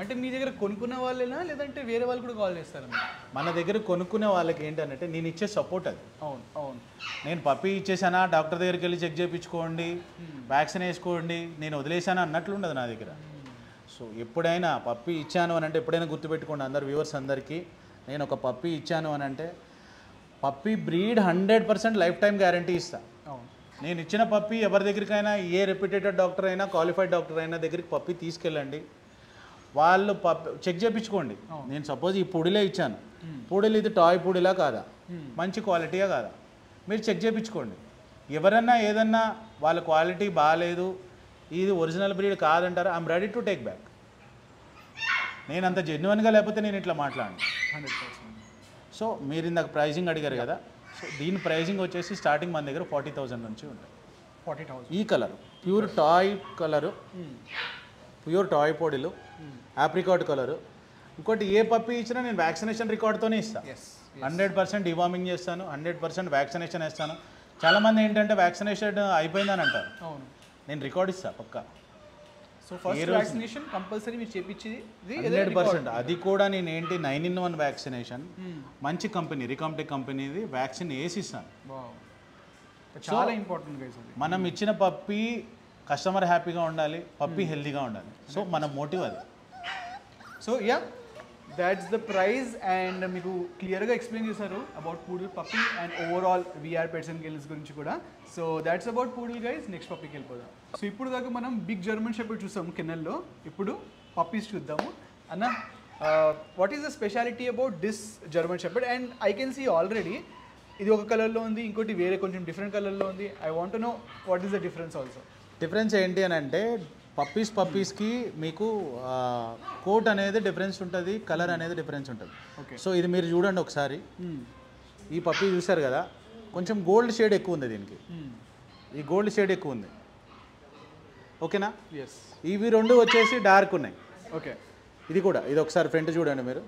అంటే మీ దగ్గర కొనుక్కున్న వాళ్ళేనా లేదంటే వేరే వాళ్ళు కూడా కాల్ చేస్తారా? మన దగ్గర కొనుక్కునే వాళ్ళకి ఏంటంటే నేను ఇచ్చే సపోర్ట్ అది. అవును. నేను పప్పీ ఇచ్చేసానా డాక్టర్ దగ్గరికి వెళ్ళి చెక్ చేయించుకోండి, వ్యాక్సిన్ వేసుకోండి, నేను వదిలేసానా అన్నట్లు ఉండదు నా దగ్గర. సో ఎప్పుడైనా పప్పీ ఇచ్చాను అని అంటే ఎప్పుడైనా గుర్తుపెట్టుకోండి అందరు వ్యూవర్స్ అందరికీ, నేను ఒక పప్పీ ఇచ్చాను అని అంటే puppy breed 100% life time guarantee ఇస్తాను. నేను ఇచ్చిన పప్పీ ఎవరి దగ్గరికైనా ఏ రెప్యూటెడ్ డాక్టర్ అయినా క్వాలిఫైడ్ డాక్టర్ అయినా దగ్గరికి పప్పీ తీసుకెళ్ళండి, వాళ్ళు చెక్ చేయించుకోండి. నేను సపోజ్ ఈ పొడిలే ఇచ్చాను, పొడిలు ఇది టాయ్ పొడిలా కాదా, మంచి క్వాలిటీయా కాదా, మీరు చెక్ చేయించుకోండి. ఎవరన్నా ఏదన్నా వాళ్ళ క్వాలిటీ బాగాలేదు, ఇది ఒరిజినల్ బ్రీడ్ కాదంటారా, I'm ready to take back. నేను అంత జెన్యున్గా లేకపోతే నేను ఇట్లా మాట్లాడను. 100%. సో మీరు ఇందాక ప్రైజింగ్ అడిగారు కదా, సో దీని ప్రైజింగ్ వచ్చేసి స్టార్టింగ్ మన దగ్గర 40,000 నుంచి ఉంటాయి. 40,000. ఈ colour pure toy colour, pure toy పొడిలు, ఆప్రికాట్ కలరు. ఇంకోటి ఏ పప్పీ ఇచ్చినా నేను వ్యాక్సినేషన్ రికార్డ్తోనే ఇస్తాను. 100% డివార్మింగ్ చేస్తాను, 100% వ్యాక్సినేషన్ వేస్తాను. చాలామంది ఏంటంటే వ్యాక్సినేషన్ అయిపోయిందని అంటారు, నేను రికార్డ్ ఇస్తాను పక్కా. సో ఫస్ట్ వ్యాక్సినేషన్ కంపల్సరీ మీరు చేపించేది 100%. అది కూడా నేను ఏంటి 9-in-1 వ్యాక్సినేషన్, మంచి కంపెనీ రికాంటెక్ కంపెనీది వ్యాక్సిన్ వేసి ఇస్తాను. చాలా ఇంపార్టెంట్ గైస్. మనం ఇచ్చిన పప్పీ కస్టమర్ హ్యాపీగా ఉండాలి, పప్పీ హెల్తీగా ఉండాలి. సో మన మోటివ్ అది. So yeah that's the price. And మీకు క్లియర్గా ఎక్స్ప్లెయిన్ చేశారు about poodle puppy and overall VR pets and kennels గురించి కూడా. So that's about poodle guys. Next పప్పీకి వెళ్ళిపోదాం. సో ఇప్పుడు దాకా మనం బిగ్ జర్మన్ షెపర్డ్ చూసాము కెనల్లో, ఇప్పుడు పప్పీస్ చూద్దాము. అన్న what is the speciality about this German shepherd? And I can see already ఇది ఒక కలర్లో ఉంది, ఇంకోటి వేరే కొంచెం డిఫరెంట్ కలర్లో ఉంది. I want to know what is the difference also. Difference ఏంటి అని అంటే పప్పీస్కి మీకు కోట్ అనేది డిఫరెన్స్ ఉంటుంది, కలర్ అనేది డిఫరెన్స్ ఉంటుంది. సో ఇది మీరు చూడండి ఒకసారి, ఈ పప్పీ చూసారు కదా, కొంచెం గోల్డ్ షేడ్ ఎక్కువ ఉంది దీనికి, ఈ గోల్డ్ షేడ్ ఎక్కువ ఉంది. ఓకేనా? ఇవి రెండు వచ్చేసి డార్క్ ఉన్నాయి. ఓకే. ఇది కూడా, ఇది ఒకసారి ఫ్రంట్ చూడండి మీరు,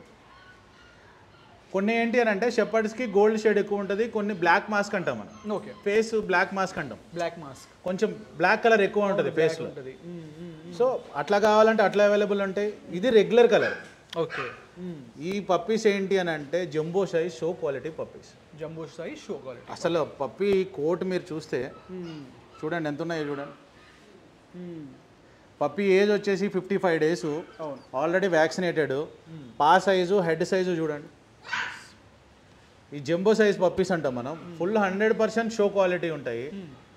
కొన్ని ఏంటి అని అంటే షెపర్డ్స్కి గోల్డ్ షేడ్ ఎక్కువ ఉంటుంది, కొన్ని బ్లాక్ మాస్క్ అంటాం మనం. ఓకే, ఫేస్ బ్లాక్ మాస్క్ అంటాం. బ్లాక్ మాస్క్ కొంచెం బ్లాక్ కలర్ ఎక్కువ ఉంటుంది ఫేస్లో. సో అట్లా కావాలంటే అట్లా అవైలబుల్ ఉంటాయి. ఇది రెగ్యులర్ కలర్. ఓకే, ఈ పప్పీస్ ఏంటి అని అంటే jumbo size show quality puppies. Jumbo size show quality. అసలు పప్పీ కోట్ మీరు చూస్తే చూడండి ఎంత ఉన్నాయో చూడండి. పప్పీ ఏజ్ వచ్చేసి 55 days, ఆల్రెడీ వ్యాక్సినేటెడ్. పా సైజు హెడ్ సైజు చూడండి. ఈ జంబో సైజ్ పప్పీస్ అంటాం మనం. ఫుల్ 100% షో క్వాలిటీ ఉంటాయి.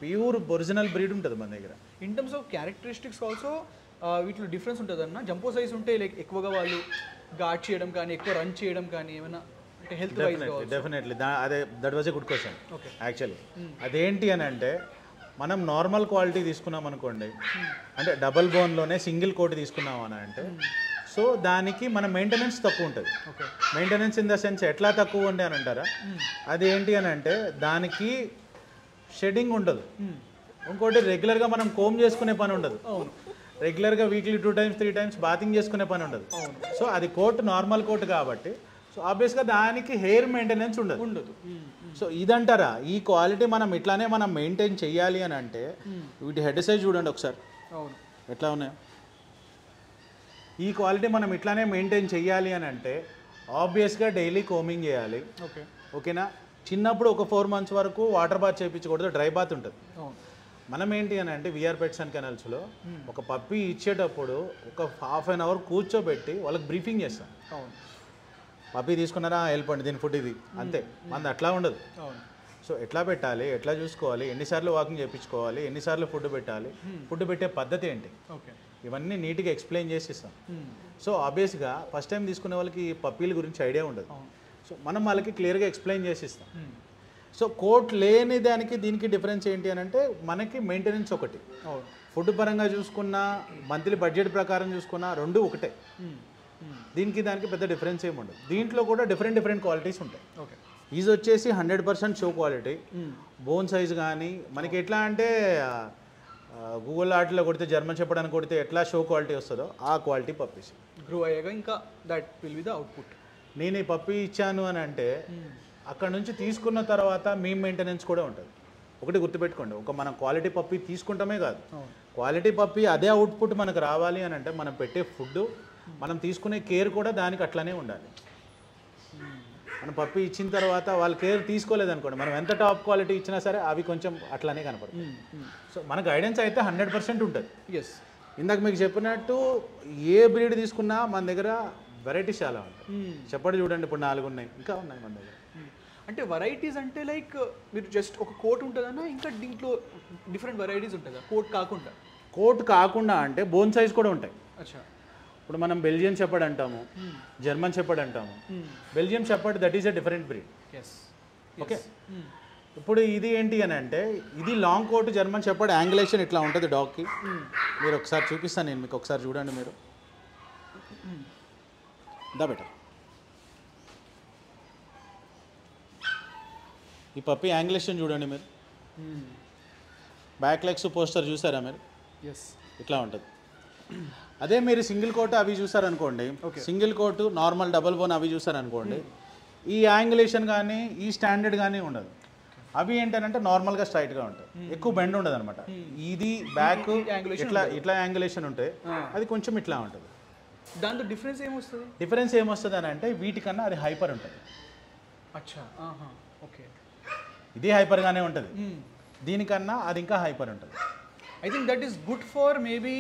ప్యూర్ ఒరిజినల్ బ్రీడ్ ఉంటుంది మన దగ్గర. In terms of characteristics also వీటిలో డిఫరెన్స్ ఉంటుంది అన్న. జంబో సైజ్ ఉంటే లైక్ ఎక్కువగా వాళ్ళు గార్డ్ చేయడం కానీ, ఎక్కువ రన్ చేయడం కానీ, ఏమైనా అంటే హెల్త్ వైజ్. డెఫినెట్లీ అదే that was a good question. Okay, actually అదేంటి అని అంటే మనం నార్మల్ క్వాలిటీ తీసుకున్నాం అనుకోండి, అంటే డబల్ బోన్లోనే సింగిల్ కోట్ తీసుకున్నాం అని అంటే, సో దానికి మన మెయింటెనెన్స్ తక్కువ ఉంటుంది. Okay, maintenance in the sense ఎట్లా తక్కువ ఉండే అని అంటారా, అదేంటి అని అంటే దానికి షెడ్డింగ్ ఉండదు. ఇంకోటి రెగ్యులర్గా మనం కోమ్ చేసుకునే పని ఉండదు. రెగ్యులర్గా వీక్లీ 2 times 3 times బాతింగ్ చేసుకునే పని ఉండదు. సో అది కోట్ నార్మల్ కోట్ కాబట్టి సో ఆబ్వియస్గా దానికి హెయిర్ మెయింటెనెన్స్ ఉండదు. సో ఇదంటారా ఈ క్వాలిటీ మనం ఇట్లానే మనం మెయింటైన్ చేయాలి అని అంటే వీటి హెడ్ సైజ్ చూడండి ఒకసారి ఎట్లా ఉన్నాయో. ఈ క్వాలిటీ మనం ఇట్లానే మెయింటైన్ చేయాలి అని అంటే ఆబ్వియస్గా డైలీ కోమింగ్ చేయాలి. ఓకేనా. చిన్నప్పుడు ఒక 4 months వరకు వాటర్ బాత్ చేయించకూడదు, డ్రై బాత్ ఉంటుంది. మనం ఏంటి అని అంటే విఆర్ పెట్స్ అండ్ కెనల్స్లో ఒక పప్పీ ఇచ్చేటప్పుడు ఒక ½ an hour కూర్చోబెట్టి వాళ్ళకి బ్రీఫింగ్ చేస్తాం. పప్పీ తీసుకున్నారా వెళ్ళిపోండి, దీని ఫుడ్ ఇది అంతే. మనది అట్లా ఉండదు. సో ఎట్లా పెట్టాలి, ఎట్లా చూసుకోవాలి, ఎన్నిసార్లు వాకింగ్ చేయించుకోవాలి, ఎన్నిసార్లు ఫుడ్ పెట్టాలి, ఫుడ్ పెట్టే పద్ధతి ఏంటి, ఇవన్నీ నీట్గా ఎక్స్ప్లెయిన్ చేసి ఇస్తాం. సో ఆబ్వియస్గా ఫస్ట్ టైం తీసుకునే వాళ్ళకి ఈ పప్పీల గురించి ఐడియా ఉండదు. సో మనం వాళ్ళకి క్లియర్గా ఎక్స్ప్లెయిన్ చేసి ఇస్తాం. సో కోట్ లేని దానికి దీనికి డిఫరెన్స్ ఏంటి అని అంటే మనకి మెయింటెనెన్స్ ఒకటి, ఫుడ్ పరంగా చూసుకున్నా మంత్లీ బడ్జెట్ ప్రకారం చూసుకున్నా రెండు ఒకటే. దీనికి దానికి పెద్ద డిఫరెన్స్ ఏమి ఉండదు. దీంట్లో కూడా డిఫరెంట్ క్వాలిటీస్ ఉంటాయి. ఇది వచ్చేసి 100% షో క్వాలిటీ. బోన్ సైజ్ కానీ మనకి ఎట్లా అంటే గూగుల్ ఆర్ట్లో కొడితే జర్మన్ చెప్పడానికి కొడితే ఎట్లా షో క్వాలిటీ వస్తుందో ఆ క్వాలిటీ పప్పీస్. గ్రో అయ్యాక ఇంకా that will be the output. నేను ఈ పప్పీ ఇచ్చాను అని అంటే అక్కడ నుంచి తీసుకున్న తర్వాత మీ మెయింటెనెన్స్ కూడా ఉంటుంది. ఒకటి గుర్తుపెట్టుకోండి, ఒక మనం క్వాలిటీ పప్పీ తీసుకుంటామే కాదు, క్వాలిటీ పప్పీ అదే అవుట్పుట్ మనకు రావాలి అని అంటే మనం పెట్టే ఫుడ్, మనం తీసుకునే కేర్ కూడా దానికి అట్లానే ఉండాలి. మనం పప్పీ ఇచ్చిన తర్వాత వాళ్ళు కేర్ తీసుకోలేదనుకోండి, మనం ఎంత టాప్ క్వాలిటీ ఇచ్చినా సరే అవి కొంచెం అట్లానే కనపడతాయి. సో మన గైడెన్స్ అయితే 100% ఉంటుంది. ఇందాక మీకు చెప్పినట్టు ఏ బ్రీడ్ తీసుకున్నా మన దగ్గర వెరైటీస్ చాలా ఉంటాయి. చెప్పండి చూడండి, ఇప్పుడు 4 ఉన్నాయి, ఇంకా ఉన్నాయి మన దగ్గర. అంటే వెరైటీస్ అంటే లైక్ మీరు జస్ట్ ఒక కోట్ ఉంటుందన్నా, ఇంకా దీంట్లో డిఫరెంట్ వెరైటీస్ ఉంటుందా కోట్ కాకుండా? కోట్ కాకుండా అంటే బోన్ సైజ్ కూడా ఉంటాయి. అచ్చా. ఇప్పుడు మనం బెల్జియన్ షెపర్డ్ అంటాము, జర్మన్ షెపర్డ్ అంటాము. Belgium shepherd that is a different breed. Okay. ఇప్పుడు ఇది ఏంటి అని అంటే ఇది long coat German shepherd angulation ఇట్లా ఉంటుంది డాగ్కి. మీరు ఒకసారి చూపిస్తాను నేను మీకు, ఒకసారి చూడండి మీరు. దా బెటర్. ఈ పప్పి యాంగులేషన్ చూడండి మీరు. బ్యాక్ లెగ్స్ పోస్టర్ చూసారా మీరు? ఇట్లా ఉంటుంది. అదే మీరు సింగిల్ కోట్ అవి చూసారనుకోండి, single coat normal double bone అవి చూసారనుకోండి, ఈ యాంగులేషన్ కానీ ఈ స్టాండర్డ్ కానీ ఉండదు. అవి ఏంటంటే నార్మల్గా స్ట్రైట్గా ఉంటాయి, ఎక్కువ బెండ్ ఉండదు అనమాట. ఇది బ్యాక్ ఇట్లా యాంగులేషన్ ఉంటే అది కొంచెం ఇట్లా ఉంటుంది. దాంతో డిఫరెన్స్ ఏమొస్తుంది? డిఫరెన్స్ ఏమొస్తుంది అని అంటే వీటికన్నా అది హైపర్ ఉంటుంది. అచ్చా. ఓకే. ఇది హైపర్గానే ఉంటుంది, దీనికన్నా అది ఇంకా హైపర్ ఉంటుంది. I think that is good for maybe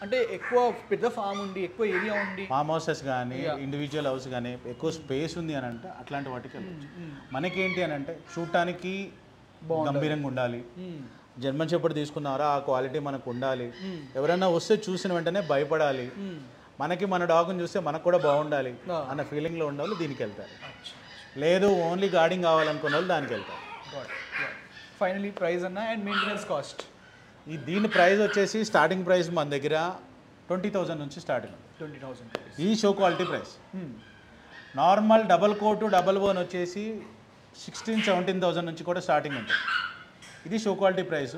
అంటే ఎక్కువ పెద్ద ఫామ్ ఉండి ఎక్కువ ఏరియా ఉండి ఫామ్ హౌసెస్ కానీ ఇండివిజువల్ హౌస్ కానీ ఎక్కువ స్పేస్ ఉంది అని అంటే అట్లాంటి వాటికి వెళ్ళచ్చు. మనకేంటి అని అంటే చూడటానికి గంభీరంగా ఉండాలి. జర్మన్ షెపర్డ్ తీసుకున్నారా ఆ క్వాలిటీ మనకు ఉండాలి. ఎవరైనా వస్తే చూసిన వెంటనే భయపడాలి. మనకి మన డాగ్ని చూస్తే మనకు కూడా బాగుండాలి అన్న ఫీలింగ్లో ఉండాలి, దీనికి వెళ్తారు. లేదు ఓన్లీ గార్డింగ్ కావాలనుకున్న వాళ్ళు దానికి వెళ్తారు. ఫైనలీ ప్రైస్ అన్న అండ్ మెయింటెనెన్స్ కాస్ట్. దీని ప్రైస్ వచ్చేసి స్టార్టింగ్ ప్రైస్ మన దగ్గర 20,000 నుంచి స్టార్టింగ్. 20,000 ఈ show quality price. Normal double coat double bone వచ్చేసి 16,000-17,000 నుంచి కూడా స్టార్టింగ్ ఉంటుంది. ఇది షో క్వాలిటీ ప్రైస్.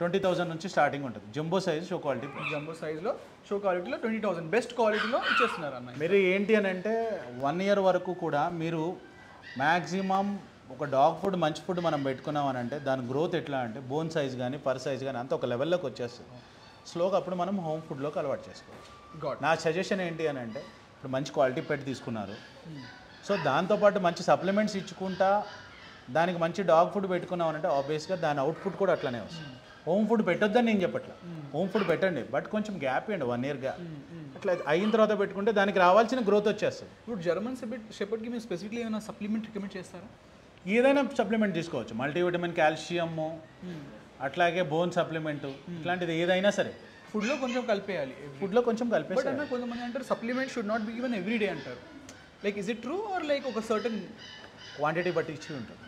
20,000 నుంచి స్టార్టింగ్ ఉంటుంది. Jumbo size show quality. Jumbo సైజ్లో షో క్వాలిటీలో 20,000 బెస్ట్ క్వాలిటీలో ఇచ్చేస్తున్నారు అన్న. మీరు ఏంటి అని అంటే 1 ఇయర్ వరకు కూడా మీరు మ్యాక్సిమం ఒక డాగ్ ఫుడ్ మంచి ఫుడ్ మనం పెట్టుకున్నాం అని అంటే దాని గ్రోత్ ఎట్లా అంటే బోన్ సైజ్ కానీ పర్ సైజ్ కానీ అంత ఒక లెవెల్లోకి వచ్చేస్తుంది. స్లోగా అప్పుడు మనం హోమ్ ఫుడ్లోకి అలవాటు చేసుకోవచ్చు. నా సజెషన్ ఏంటి అని అంటే ఇప్పుడు మంచి క్వాలిటీ పెట్టి తీసుకున్నారు, సో దాంతోపాటు మంచి సప్లిమెంట్స్ ఇచ్చుకుంటా దానికి మంచి డాగ్ ఫుడ్ పెట్టుకున్నాం అంటే ఆబ్వియస్గా దాని అవుట్పుట్ కూడా అట్లనే వస్తుంది. హోమ్ ఫుడ్ పెట్టొద్దని నేను చెప్పట్లా, హోమ్ ఫుడ్ పెట్టండి, బట్ కొంచెం గ్యాప్ ఇవ్వండి 1 ఇయర్ గ్యాప్. అట్లా అయిన తర్వాత పెట్టుకుంటే దానికి రావాల్సిన గ్రోత్ వచ్చేస్తుంది. ఇప్పుడు జర్మన్ షెపర్డ్కి మీరు స్పెసిఫిక్లీ ఏమైనా సప్లిమెంట్ రికమెండ్ చేస్తారా? ఏదైనా సప్లిమెంట్ తీసుకోవచ్చు, మల్టీవిటమిన్, కాల్షియము, అట్లాగే బోన్ సప్లిమెంటు, ఇట్లాంటిది ఏదైనా సరే ఫుడ్లో కొంచెం కలిపేయాలి. ఫుడ్లో కొంచెం కలిపేసి. బట్ అన్న కొంతమంది అంటారు supplement should not be given every day అంటారు. Like is it true or like ఒక సర్టన్ క్వాంటిటీ బట్టి ఇచ్చి ఉంటుంది.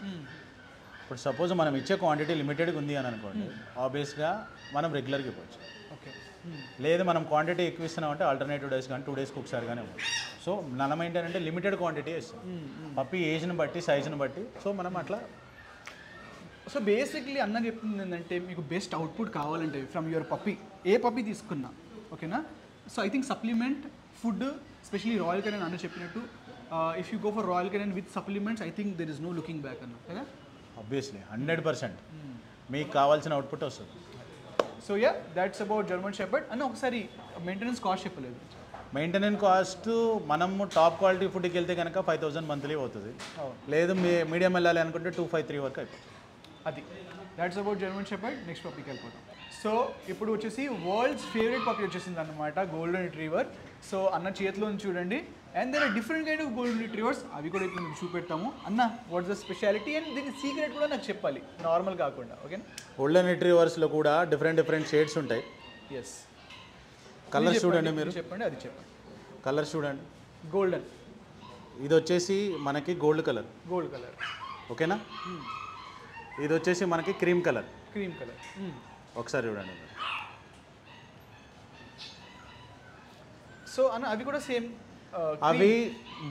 ఇప్పుడు సపోజ్ మనం ఇచ్చే క్వాంటిటీ లిమిటెడ్గా ఉంది అని అనుకోండి, ఆబ్వియస్గా మనం రెగ్యులర్గా ఇవ్వచ్చు. ఓకే. లేదు మనం క్వాంటిటీ ఎక్కువ ఇస్తున్నామంటే ఆల్టర్నేటివ్ డేస్ కానీ 2 డేస్కి ఒకసారి కానీ ఇవ్వచ్చు. సో మనం ఏంటంటే లిమిటెడ్ క్వాంటిటీ ఇస్తాం, పప్పి ఏజ్ని బట్టి సైజుని బట్టి. సో మనం అట్లా. సో బేసిక్లీ అన్న చెప్తుంది ఏంటంటే మీకు బెస్ట్ అవుట్పుట్ కావాలంటే ఫ్రమ్ యువర్ పప్పీ, ఏ పప్పీ తీసుకున్నా ఓకేనా. So I think supplement food especially Royal Canin అన్న చెప్పినట్టు if you go for Royal Canin with supplements I think there is no looking back అన్న కదా. ఆబ్వియస్లీ 100% మీకు కావాల్సిన అవుట్పుట్ వస్తుంది. So yeah that's about German shepherd అన్న. ఒకసారి మెయింటెనెన్స్ కాస్ట్ చెప్పలేదు. మెయింటెనెన్స్ కాస్ట్ మనము టాప్ క్వాలిటీ ఫుడ్కి వెళ్తే కనుక 5,000 మంత్లీ అవుతుంది. లేదు మీడియం వెళ్ళాలి అనుకుంటే 253 వరకు అయిపోతుంది. అది that's about German shepherd. Next పప్పీకి వెళ్ళిపోతాం. సో ఇప్పుడు వచ్చేసి వరల్డ్స్ ఫేవరెట్ పప్పీ వచ్చేసింది అనమాట, గోల్డెన్ రిట్రీవర్. సో అన్న చేతిలో చూడండి, and there are different kind of golden retrievers, అవి కూడా ఇప్పుడు మీకు చూపెడతాము. అన్న వాట్స్ ద స్పెషాలిటీ అండ్ దీని సీక్రెట్ కూడా నాకు చెప్పాలి, నార్మల్ కాకుండా. ఓకేనా. గోల్డెన్ రిట్రీవర్స్లో కూడా డిఫరెంట్ షేడ్స్ ఉంటాయి. ఎస్. కలర్స్ చూడండి, మీరు చెప్పండి, అది చెప్పండి. కలర్స్ చూడండి. గోల్డెన్, ఇది వచ్చేసి మనకి గోల్డ్ కలర్, గోల్డ్ కలర్ ఓకేనా. ఇది వచ్చేసి మనకి క్రీమ్ కలర్, క్రీమ్ కలర్. ఒకసారి చూడండి. సో అన్న అవి కూడా సేమ్, అవి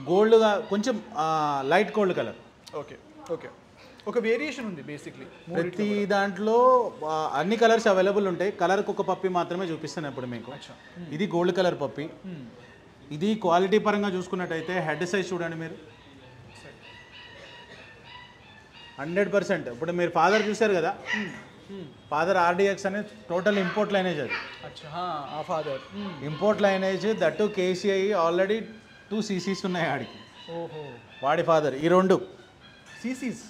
గోల్డ్గా కొంచెం light gold colour. Okay okay. ఒక వేరియేషన్ ఉంది బేసిక్లీ ప్రతి దాంట్లో. అన్ని కలర్స్ అవైలబుల్ ఉంటాయి. కలర్కి ఒక పప్పి మాత్రమే చూపిస్తాను ఇప్పుడు మీకు. ఇది గోల్డ్ కలర్ పప్పి. ఇది క్వాలిటీ పరంగా చూసుకున్నట్టయితే హెడ్ సైజ్ చూడండి మీరు, 100%. ఇప్పుడు మీరు ఫాదర్ చూశారు కదా, ఫాదర్ ఆర్డిఎక్స్ అనేది టోటల్ ఇంపోర్ట్ లైనేజ్. అది father import lineage, that KCI already 2 CCs ఉన్నాయి ఆడికి. ఓహో. వాడి ఫాదర్. ఈ 2 CCs.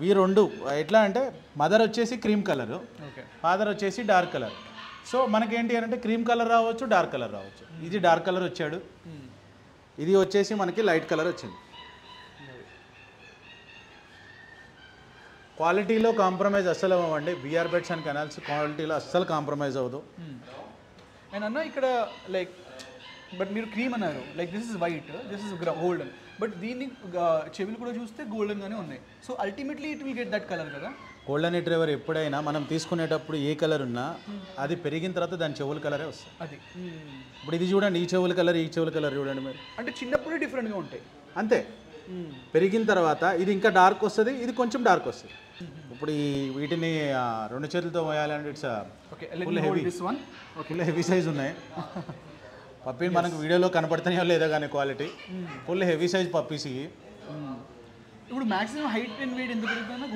ఈ 2 ఎట్లా అంటే మదర్ వచ్చేసి క్రీమ్ కలరు, ఓకే, ఫాదర్ వచ్చేసి డార్క్ కలర్. సో మనకేంటి అంటే క్రీమ్ కలర్ రావచ్చు, డార్క్ కలర్ రావచ్చు. ఇది డార్క్ కలర్ వచ్చాడు, ఇది వచ్చేసి మనకి లైట్ కలర్ వచ్చింది. క్వాలిటీలో కాంప్రమైజ్ అస్సలు అవ్వండి. బిఆర్ బెడ్స్ అండ్ కెనాల్స్ క్వాలిటీలో అస్సలు కాంప్రమైజ్ అవ్వదు. అండ్ అన్న ఇక్కడ లైక్ బట్ మీరు క్రీమ్ అన్నారు, like this is white, this is golden, but దీన్ని చెవులు కూడా చూస్తే గోల్డెన్గానే ఉన్నాయి. So ultimately it will get that colour కదా. గోల్డెన్ రిట్రీవర్ ఎప్పుడైనా మనం తీసుకునేటప్పుడు ఏ కలర్ ఉన్నా అది పెరిగిన తర్వాత దాని చెవుల కలరే వస్తుంది. అది ఇప్పుడు ఇది చూడండి, ఈ చెవుల కలర్, ఈ చెవుల కలర్ చూడండి మీరు. అంటే చిన్నప్పుడే డిఫరెంట్గా ఉంటాయి అంతే. పెరిగిన తర్వాత ఇది ఇంకా డార్క్ వస్తుంది, ఇది కొంచెం డార్క్ వస్తుంది. ఇప్పుడు ఈ వీటిని 2 చేతులతో మోయాలంటే ఇట్స్ ఫుల్ హెవీ సైజ్ ఉన్నాయి. పప్పీ మనకు వీడియోలో కనపడుతున్నాయో లేదా కానీ quality full heavy size puppies. ఇప్పుడు మాక్సిమం హైట్ అండ్ వెయిట్ ఎందుకు పెరుగుతుందా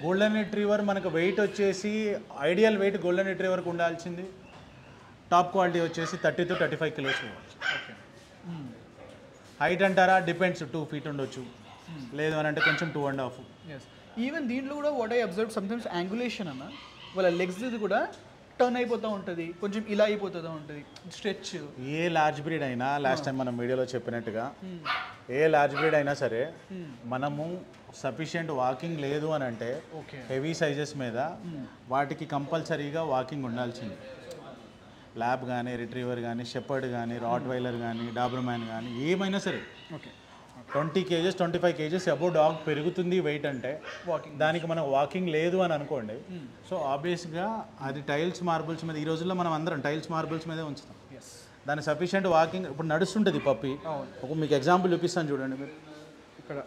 గోల్డెన్ రిట్రీవర్ మనకు వెయిట్ వచ్చేసి ఐడియల్ వెయిట్ గోల్డెన్ రిట్రీవర్కి ఉండాల్సింది టాప్ క్వాలిటీ వచ్చేసి 30 to 35 కిలోస్. ఓకే. హైట్ అంటారా, డిపెండ్స్. 2 feet ఉండొచ్చు, లేదు అని అంటే కొంచెం 2.5. ఎస్. ఈవెన్ దీంట్లో కూడా what I observe sometimes angulation అన్న, వాళ్ళ లెగ్స్ ఇది కూడా టర్న్ అయిపోతూ ఉంటుంది, కొంచెం ఇలా అయిపోతూ ఉంటుంది, స్ట్రెచ్. ఏ లార్జ్ బ్రీడ్ అయినా లాస్ట్ టైం మనం వీడియోలో చెప్పినట్టుగా ఏ లార్జ్ బ్రీడ్ అయినా సరే మనము సఫిషియెంట్ వాకింగ్ లేదు అని అంటే హెవీ సైజెస్ మీద వాటికి కంపల్సరీగా వాకింగ్ ఉండాల్సింది. ల్యాబ్ కానీ, రిట్రీవర్ కానీ, షెపర్డ్ కానీ, రాట్ వైలర్ కానీ, డాబర్మ్యాన్ కానీ ఏమైనా సరే. Okay. 20 kgs 25 kgs above dog పెరుగుతుంది వెయిట్ అంటే వాకింగ్, దానికి మనం వాకింగ్ లేదు అని అనుకోండి. సో ఆబ్వియస్గా అది టైల్స్ మార్బుల్స్ మీద, ఈ రోజుల్లో మనం అందరం టైల్స్ మార్బుల్స్ మీదే ఉంచుతాం. దాని సఫిషియెంట్ వాకింగ్ ఇప్పుడు నడుస్తుంటుంది పప్పి. ఒక మీకు ఎగ్జాంపుల్ చూపిస్తాను చూడండి మీరు. ఇక్కడ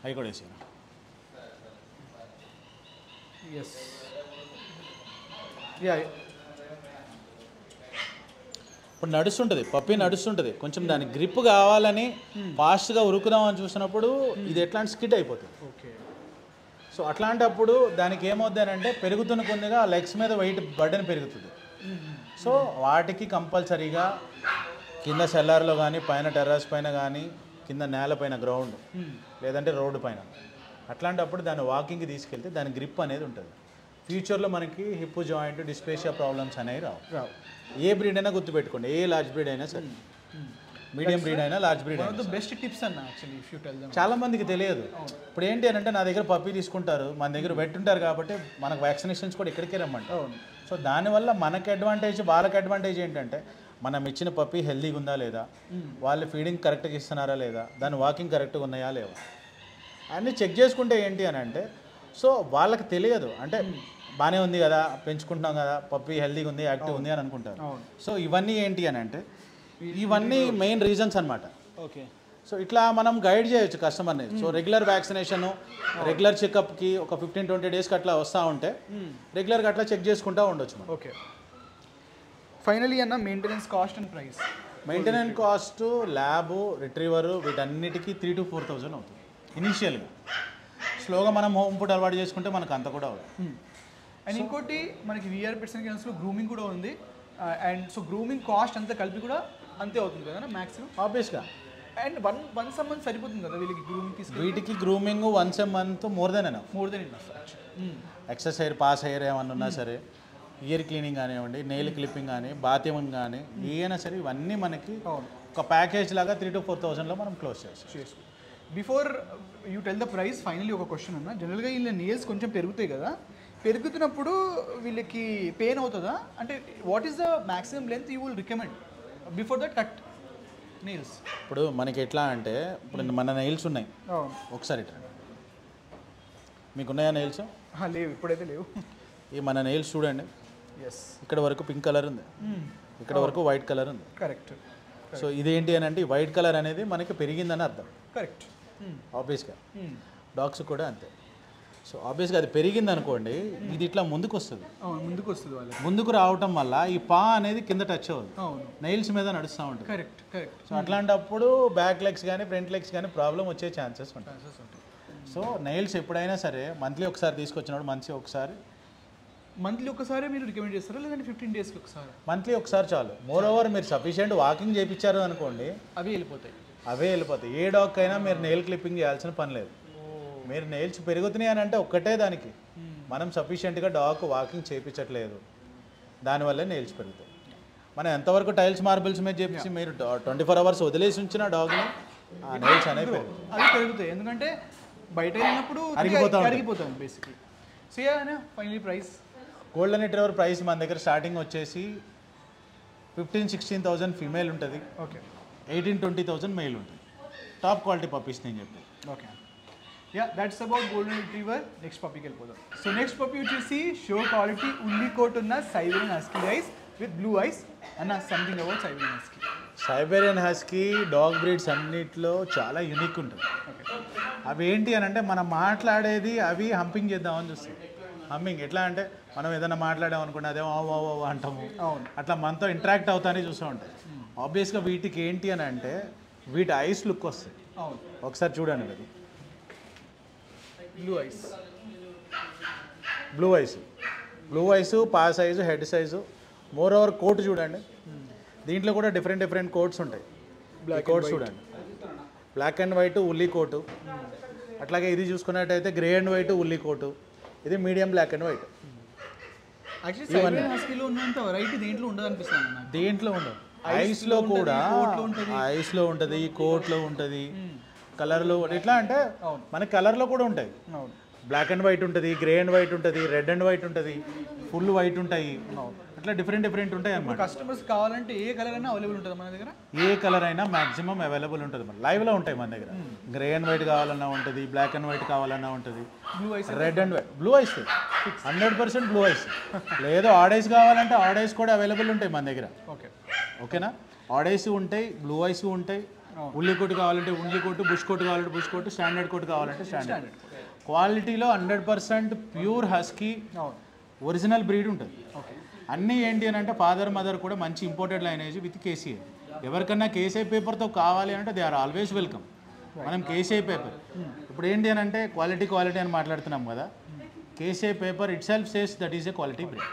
అవి కూడా వేసాను. ఎస్ యా ఇప్పుడు నడుస్తుంటుంది, పప్పి నడుస్తుంటుంది, కొంచెం దాని గ్రిప్ కావాలని ఫాస్ట్గా ఉరుకుదామని చూసినప్పుడు ఇది ఎట్లాంటి స్కిడ్ అయిపోతుంది. ఓకే. సో అట్లాంటప్పుడు దానికి ఏమవుతుంది అంటే పెరుగుతున్న కొద్దిగా లెగ్స్ మీద వెయిట్ బర్డెన్ పెరుగుతుంది. సో వాటికి కంపల్సరీగా కింద సెల్లార్లో కానీ పైన టెర్రస్ పైన కానీ కింద నేల పైన గ్రౌండ్ లేదంటే రోడ్డు పైన అట్లాంటప్పుడు దాన్ని వాకింగ్కి తీసుకెళ్తే దాని గ్రిప్ అనేది ఉంటుంది. ఫ్యూచర్లో మనకి హిప్ జాయింట్ డిస్ప్లేషియా ప్రాబ్లమ్స్ అనేవి రావు. ఏ బ్రీడ్ అయినా గుర్తుపెట్టుకోండి, ఏ లార్జ్ బ్రీడ్ అయినా సరే, మీడియం బ్రీడ్ అయినా లార్జ్ బ్రీడ్ అయినా. బెస్ట్ టిప్స్ అన్న actually if you tell them. చాలా మందికి తెలియదు. ఇప్పుడు ఏంటి అని అంటే నా దగ్గర పప్పీ తీసుకుంటారు, మన దగ్గర పెట్టుంటారు కాబట్టి మనకు వ్యాక్సినేషన్స్ కూడా ఇక్కడికే రమ్మంటారు. సో దానివల్ల మనకి అడ్వాంటేజ్, వాళ్ళకి అడ్వాంటేజ్ ఏంటంటే మనం ఇచ్చిన పప్పీ హెల్తీగా ఉందా లేదా, వాళ్ళు ఫీడింగ్ కరెక్ట్గా ఇస్తున్నారా లేదా, దాని వాకింగ్ కరెక్ట్గా ఉన్నాయా లేవా అన్నీ చెక్ చేసుకుంటే ఏంటి అని అంటే సో వాళ్ళకి తెలియదు. అంటే బాగానే ఉంది కదా, పెంచుకుంటున్నాం కదా, పప్పీ హెల్తీగా ఉంది, యాక్టివ్ ఉంది అని అనుకుంటారు. సో ఇవన్నీ ఏంటి అని అంటే ఇవన్నీ మెయిన్ రీజన్స్ అనమాట. ఓకే. సో ఇట్లా మనం గైడ్ చేయొచ్చు కస్టమర్ని. సో రెగ్యులర్ వ్యాక్సినేషను, రెగ్యులర్ చెకప్కి ఒక 15-20 డేస్కి అట్లా వస్తూ ఉంటే రెగ్యులర్గా అట్లా చెక్ చేసుకుంటూ ఉండొచ్చు. ఓకే. ఫైనలీ అన్న maintenance cost and price. Maintenance cost lab, retriever వీటన్నిటికీ 3,000 to 4,000 అవుతుంది ఇనీషియల్గా. స్లోగా మనం హోమ్ ఫుడ్ అలవాటు చేసుకుంటే మనకు అంత కూడా అవుతుంది. అండ్ ఇంకోటి మనకి విఆర్ పెట్స్ అండ్ కెనల్స్లో గ్రూమింగ్ కూడా ఉంది. అండ్ సో గ్రూమింగ్ కాస్ట్ అంతా కలిపి కూడా అంతే అవుతుంది కదా మ్యాక్సిమం? ఆబ్వియస్గా. అండ్ వన్స్ a month సరిపోతుంది కదా వీళ్ళకి గ్రూమింగ్ తీసుకుని? వీటికి grooming once a month more than enough. Excess hair, pass hair ఏమన్నా ఉన్నా సరే, ఇయర్ క్లీనింగ్ కానివ్వండి, నెయిల్ క్లిప్పింగ్ కానీ, బాత్రూమింగ్ కానీ ఏమైనా సరే ఇవన్నీ మనకి ఒక ప్యాకేజ్ లాగా 3,000 to 4,000లో మనం క్లోజ్ చేసుకో. Before you tell the price, finally ఒక క్వశ్చన్ అన్న. జనరల్గా వీళ్ళ నెయిల్స్ కొంచెం పెరుగుతాయి కదా, పెరుగుతున్నప్పుడు వీళ్ళకి పెయిన్ అవుతుందా? అంటే what is the maximum length you will recommend before that cut nails? ఇప్పుడు మనకి ఎట్లా అంటే ఇప్పుడు మన నెయిల్స్ ఉన్నాయి, ఒకసారి ఇట్లా మీకున్నాయా నెయిల్స్? లేవు, ఇప్పుడైతే లేవు. ఈ మన నెయిల్స్ చూడండి, ఇక్కడ వరకు పింక్ కలర్ ఉంది, ఇక్కడ వరకు వైట్ కలర్ ఉంది. కరెక్ట్. సో ఇదేంటి అని అంటే వైట్ కలర్ అనేది మనకి పెరిగిందని అర్థం. కరెక్ట్. ఆబ్వియస్గా డాగ్స్ కూడా అంతే. సో ఆబ్వియస్గా అది పెరిగింది అనుకోండి, ఇది ఇట్లా ముందుకు వస్తుంది. వాళ్ళకి ముందుకు రావటం వల్ల ఈ పా అనేది కింద టచ్ అవ్వదు, నెయిల్స్ మీద నడుస్తూ ఉంటుంది. కరెక్ట్. సో అట్లాంటప్పుడు బ్యాక్ లెగ్స్ కానీ ఫ్రంట్ లెగ్స్ కానీ ప్రాబ్లం వచ్చే ఛాన్సెస్ ఉంటాయి. సో నెయిల్స్ ఎప్పుడైనా సరే మంత్లీ ఒకసారి తీసుకొచ్చినప్పుడు మంత్లీ ఒకసారి మీరు రికమెండ్ చేస్తారా లేదంటే 15 డేస్కి ఒకసారి? మంత్లీ ఒకసారి చాలు. మోర్ ఓవర్ మీరు సఫిషియెంట్ వాకింగ్ చేయించారు అనుకోండి, అవే వెళ్ళిపోతాయి. ఏ డాగ్ అయినా మీరు నెయిల్ క్లిప్పింగ్ చేయాల్సిన పని లేదు. మీరు నెయిల్స్ పెరుగుతున్నాయి అని అంటే ఒక్కటే దానికి, మనం సఫిషియెంట్గా డాగ్ వాకింగ్ చేయించట్లేదు, దానివల్లే నెయిల్స్ పెరుగుతాయి. మనం ఎంతవరకు టైల్స్ మార్బుల్స్ మీద చేపించి మీరు 24 hours వదిలేసి ఉంచిన డాగ్ని ఆ నెయిల్స్ అనేవి పెరుగుతాయి. ఎందుకంటే బయట వెళ్ళినప్పుడు అరిగిపోతాం basically. So finally price. Golden retriever price మన దగ్గర స్టార్టింగ్ వచ్చేసి 15,000-16,000 ఫీమేల్ ఉంటుంది. ఓకే. 18,000-20,000 మెయిల్ ఉంటుంది. టాప్ క్వాలిటీ పప్పీస్ నేను చెప్పి. Okay. That's about golden retriever. Next పప్పీకి వెళ్ళిపోదాం. సో నెక్స్ట్ పప్పీ వచ్చేసి షో క్వాలిటీ ఉల్లి కోట్ ఉన్న Siberian husky eyes with blue eyes. అన్న something about Siberian husky. Siberian husky dog breeds అన్నిట్లో చాలా యూనిక్ ఉంటుంది. అవి ఏంటి అని అంటే మనం మాట్లాడేది అవి హంపింగ్ చేద్దామని చూస్తాయి. హమ్మింగ్ ఎట్లా అంటే మనం ఏదైనా మాట్లాడాం అనుకోండి, అదేమో ఓ అంటాము, అట్లా మనతో ఇంటరాక్ట్ అవుతానే చూస్తూ ఉంటాయి. ఆబ్వియస్గా వీటికి ఏంటి అని అంటే వీటి ఐస్ లుక్ వస్తాయి. ఒకసారి చూడండి, అది blue eyes, paw size, head size, moreover coat చూడండి. దీంట్లో కూడా డిఫరెంట్ కోట్స్ ఉంటాయి. కోట్స్ చూడండి, black and white woolly coat, అట్లాగే ఇది చూసుకున్నట్టయితే grey and white woolly coat, ఇది మీడియం బ్లాక్ అండ్ వైట్. దేంట్లో ఉండదు, ఐస్లో కూడా ఐస్లో ఉంటుంది, కోట్లో ఉంటుంది, కలర్లో ఎట్లా అంటే మన కలర్లో కూడా ఉంటాయి. బ్లాక్ అండ్ వైట్ ఉంటుంది, గ్రే అండ్ వైట్ ఉంటుంది, రెడ్ అండ్ వైట్ ఉంటుంది, ఫుల్ వైట్ ఉంటాయి, అట్లా డిఫరెంట్ ఉంటాయి అన్నమాట. కస్టమర్స్ కావాలంటే ఏ కలర్ అయినా అవైలబుల్ ఉంటుంది మన దగ్గర. ఏ కలర్ అయినా మాక్సిమం అవైలబుల్ ఉంటుంది మన లైవ్లో ఉంటాయి మన దగ్గర. గ్రే అండ్ వైట్ కావాలన్నా ఉంటుంది, బ్లాక్ అండ్ వైట్ కావాలన్నా ఉంటుంది, red and white, blue ice 100% blue ice. లేదు ఆడ్ ఐస్ కావాలంటే ఆడ్ ఐస్ కూడా అవైలబుల్ ఉంటాయి మన దగ్గర. ఓకేనా, ఆడ్ ఐస్ ఉంటాయి, బ్లూ ఐస్ ఉంటాయి, ఉల్లి కోట్ కావాలంటే ఉల్లి కోట్, బుష్ కోట్ కావాలంటే బుష్ కోట్, స్టాండర్డ్ కోట్ కావాలంటే స్టాండర్డ్. క్వాలిటీలో 100% ప్యూర్ హస్కీ ఒరిజినల్ బ్రీడ్ ఉంటుంది. అన్నీ ఏంటి అని అంటే ఫాదర్ మదర్ కూడా మంచి ఇంపోర్టెడ్ లైనేజ్ విత్ కేసీఐ. ఎవరికన్నా కేసీఐ పేపర్తో కావాలి అంటే దే ఆర్ ఆల్వేస్ వెల్కమ్. మనం కేసీఐ పేపర్ ఇప్పుడు ఏంటి అని అంటే క్వాలిటీ అని మాట్లాడుతున్నాం కదా, KCI paper itself says that is a quality breed.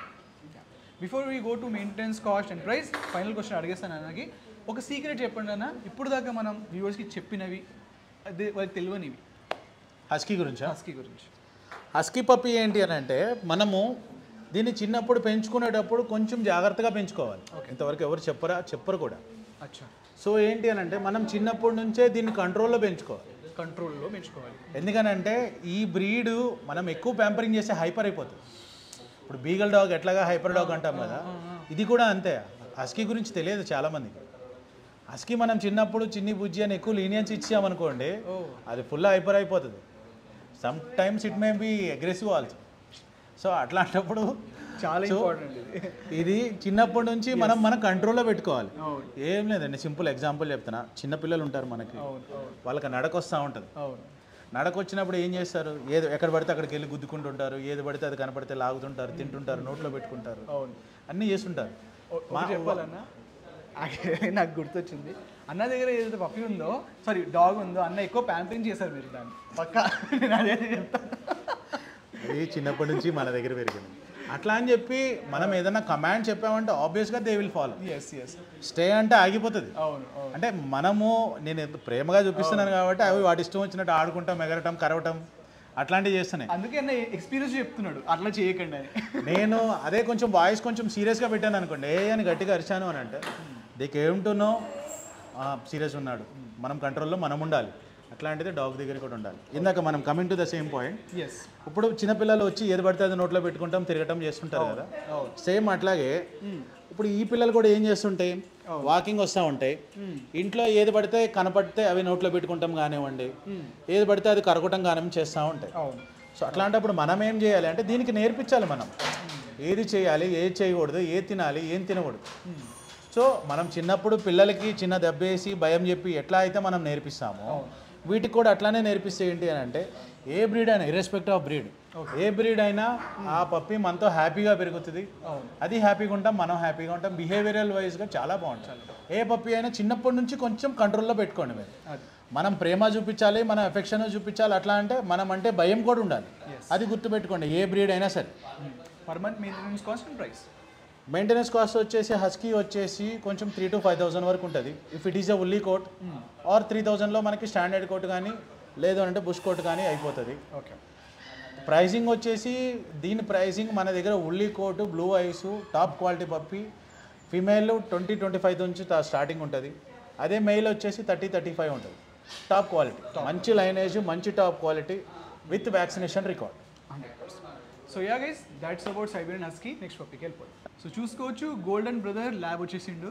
Before we go to maintenance cost and price, final question అడిగేస్తాను అన్నకి. ఒక సీక్రెట్ చెప్పండి అన్న, ఇప్పుడు దాకా మనం వ్యూవర్స్కి చెప్పినవి అదే వాళ్ళకి తెలియనివి హస్కీ గురించి. హస్కీ పప్పీ ఏంటి అని అంటే మనము దీన్ని చిన్నప్పుడు పెంచుకునేటప్పుడు కొంచెం జాగ్రత్తగా పెంచుకోవాలి. ఇంతవరకు ఎవరు చెప్పరు కూడా. అచ్చా. సో ఏంటి అని అంటే మనం చిన్నప్పటి నుంచే దీన్ని కంట్రోల్లో పెంచుకోవాలి. ఎందుకనంటే ఈ బ్రీడ్ మనం ఎక్కువ ప్యాంపరింగ్ చేస్తే హైపర్ అయిపోతుంది. ఇప్పుడు బీగల్ డాగ్ ఎట్లాగా హైపర్ డాగ్ అంటాం కదా, ఇది కూడా అంతే. హస్కీ గురించి తెలియదు చాలామందికి. హస్కీ మనం చిన్నప్పుడు చిన్ని బుజ్జి అని ఎక్కువ లీనియన్స్ ఇచ్చామనుకోండి, అది ఫుల్ హైపర్ అయిపోతుంది. Sometimes it may be aggressive also. So అట్లాంటప్పుడు చాలా ఇంపార్టెంట్ ఇది చిన్నప్పటి నుంచి మనం కంట్రోల్లో పెట్టుకోవాలి. ఏం లేదండి, సింపుల్ ఎగ్జాంపుల్ చెప్తున్నా. చిన్నపిల్లలు ఉంటారు మనకి, వాళ్ళకి నడక వస్తూ ఉంటుంది. నడక వచ్చినప్పుడు ఏం చేస్తారు, ఏది ఎక్కడ పడితే అక్కడికి వెళ్ళి గుద్దుకుంటుంటారు, ఏది పడితే అది కనపడితే లాగుతుంటారు, తింటుంటారు, నోట్లో పెట్టుకుంటారు, అన్నీ చేస్తుంటారు. చెప్పాలన్నా నాకు గుర్తొచ్చింది, అన్న దగ్గర ఏదైతే పప్పి ఉందో, సారీ డాగ్ ఉందో, అన్న ఎక్కువ ప్యాంపరింగ్ చేశారు మీరు దాన్ని. పక్కా నేను అదే చెప్తాను. అది చిన్నప్పటి నుంచి మన దగ్గర పెరిగింది. అట్లా అని చెప్పి మనం ఏదైనా కమాండ్ చెప్పామంటే ఆబ్వియస్గా దే విల్ ఫాలో. స్టే అంటే ఆగిపోతుంది. అంటే నేను ప్రేమగా చూపిస్తున్నాను కాబట్టి అవి వాటి ఇష్టం వచ్చినట్టు ఆడుకుంటాం, ఎగరటం, కరవటం అట్లాంటివి చేస్తున్నాయి. అందుకే ఎక్స్పీరియన్స్ చెప్తున్నాడు అట్లా చేయకండి అని. నేను అదే కొంచెం వాయిస్ కొంచెం సీరియస్గా పెట్టాను అనుకోండి, అని గట్టిగా అరిచాను అని అంటే ఏమిటో సీరియస్ ఉన్నాడు, మనం కంట్రోల్లో మనం ఉండాలి. అట్లాంటిది డాగ్ దగ్గర కూడా ఉండాలి. ఇందాక మనం coming to the same point, ఇప్పుడు చిన్నపిల్లలు వచ్చి ఏది పడితే అది నోట్లో పెట్టుకుంటాం, తిరగటం చేస్తుంటారు కదా, సేమ్ అట్లాగే ఇప్పుడు ఈ పిల్లలు కూడా ఏం చేస్తుంటాయి, వాకింగ్ వస్తూ ఉంటాయి, ఇంట్లో ఏది పడితే కనపడితే అవి నోట్లో పెట్టుకుంటాం కానివ్వండి, ఏది పడితే అది కరగటం కానివ్వండి చేస్తూ ఉంటాయి. సో అట్లాంటప్పుడు మనం ఏం చేయాలి అంటే దీనికి నేర్పించాలి, మనం ఏది చేయాలి, ఏది చేయకూడదు, ఏది తినాలి, ఏం తినకూడదు. సో మనం చిన్నప్పుడు పిల్లలకి చిన్న దెబ్బేసి భయం చెప్పి ఎట్లా అయితే మనం నేర్పిస్తామో వీటికి కూడా అట్లానే నేర్పిస్తే ఏంటి అని అంటే ఏ బ్రీడ్ అయినా ఇర్రెస్పెక్ట్ ఆఫ్ బ్రీడ్, ఏ బ్రీడ్ అయినా ఆ పప్పి మనతో హ్యాపీగా పెరుగుతుంది, అది హ్యాపీగా ఉంటాం, మనం హ్యాపీగా ఉంటాం. బిహేవియరల్ వైజ్గా చాలా బాగుంటుంది. ఏ పప్పి అయినా చిన్నప్పటి నుంచి కొంచెం కంట్రోల్లో పెట్టుకోండి మీరు. మనం ప్రేమ చూపించాలి, మనం ఎఫెక్షన్ చూపించాలి. అట్లా అంటే మనం అంటే భయం కూడా ఉండాలి, అది గుర్తుపెట్టుకోండి ఏ బ్రీడ్ అయినా సరే. Per month maintenance cost and price. Maintenance cost వచ్చేసి హస్కీ వచ్చేసి కొంచెం 3,000 to 5,000 వరకు ఉంటుంది. If it is a woolly coat or 3,000లో మనకి స్టాండర్డ్ కోట్ కానీ లేదు అంటే బుష్ కోట్ కానీ అయిపోతుంది. ఓకే. ప్రైజింగ్ వచ్చేసి దీని ప్రైజింగ్ మన దగ్గర woolly coat, blue eyes, top quality puppy female 20-25 నుంచి స్టార్టింగ్ ఉంటుంది. అదే మెయిల్ వచ్చేసి 30-35 ఉంటుంది. టాప్ క్వాలిటీ, మంచి లైనేజ్, మంచి top quality with vaccination record. So ya guys, that's about Siberian husky. Next topic వెళ్ళిపోయి. సో చూసుకోవచ్చు, గోల్డెన్ బ్రదర్ ల్యాబ్ వచ్చేసిండు.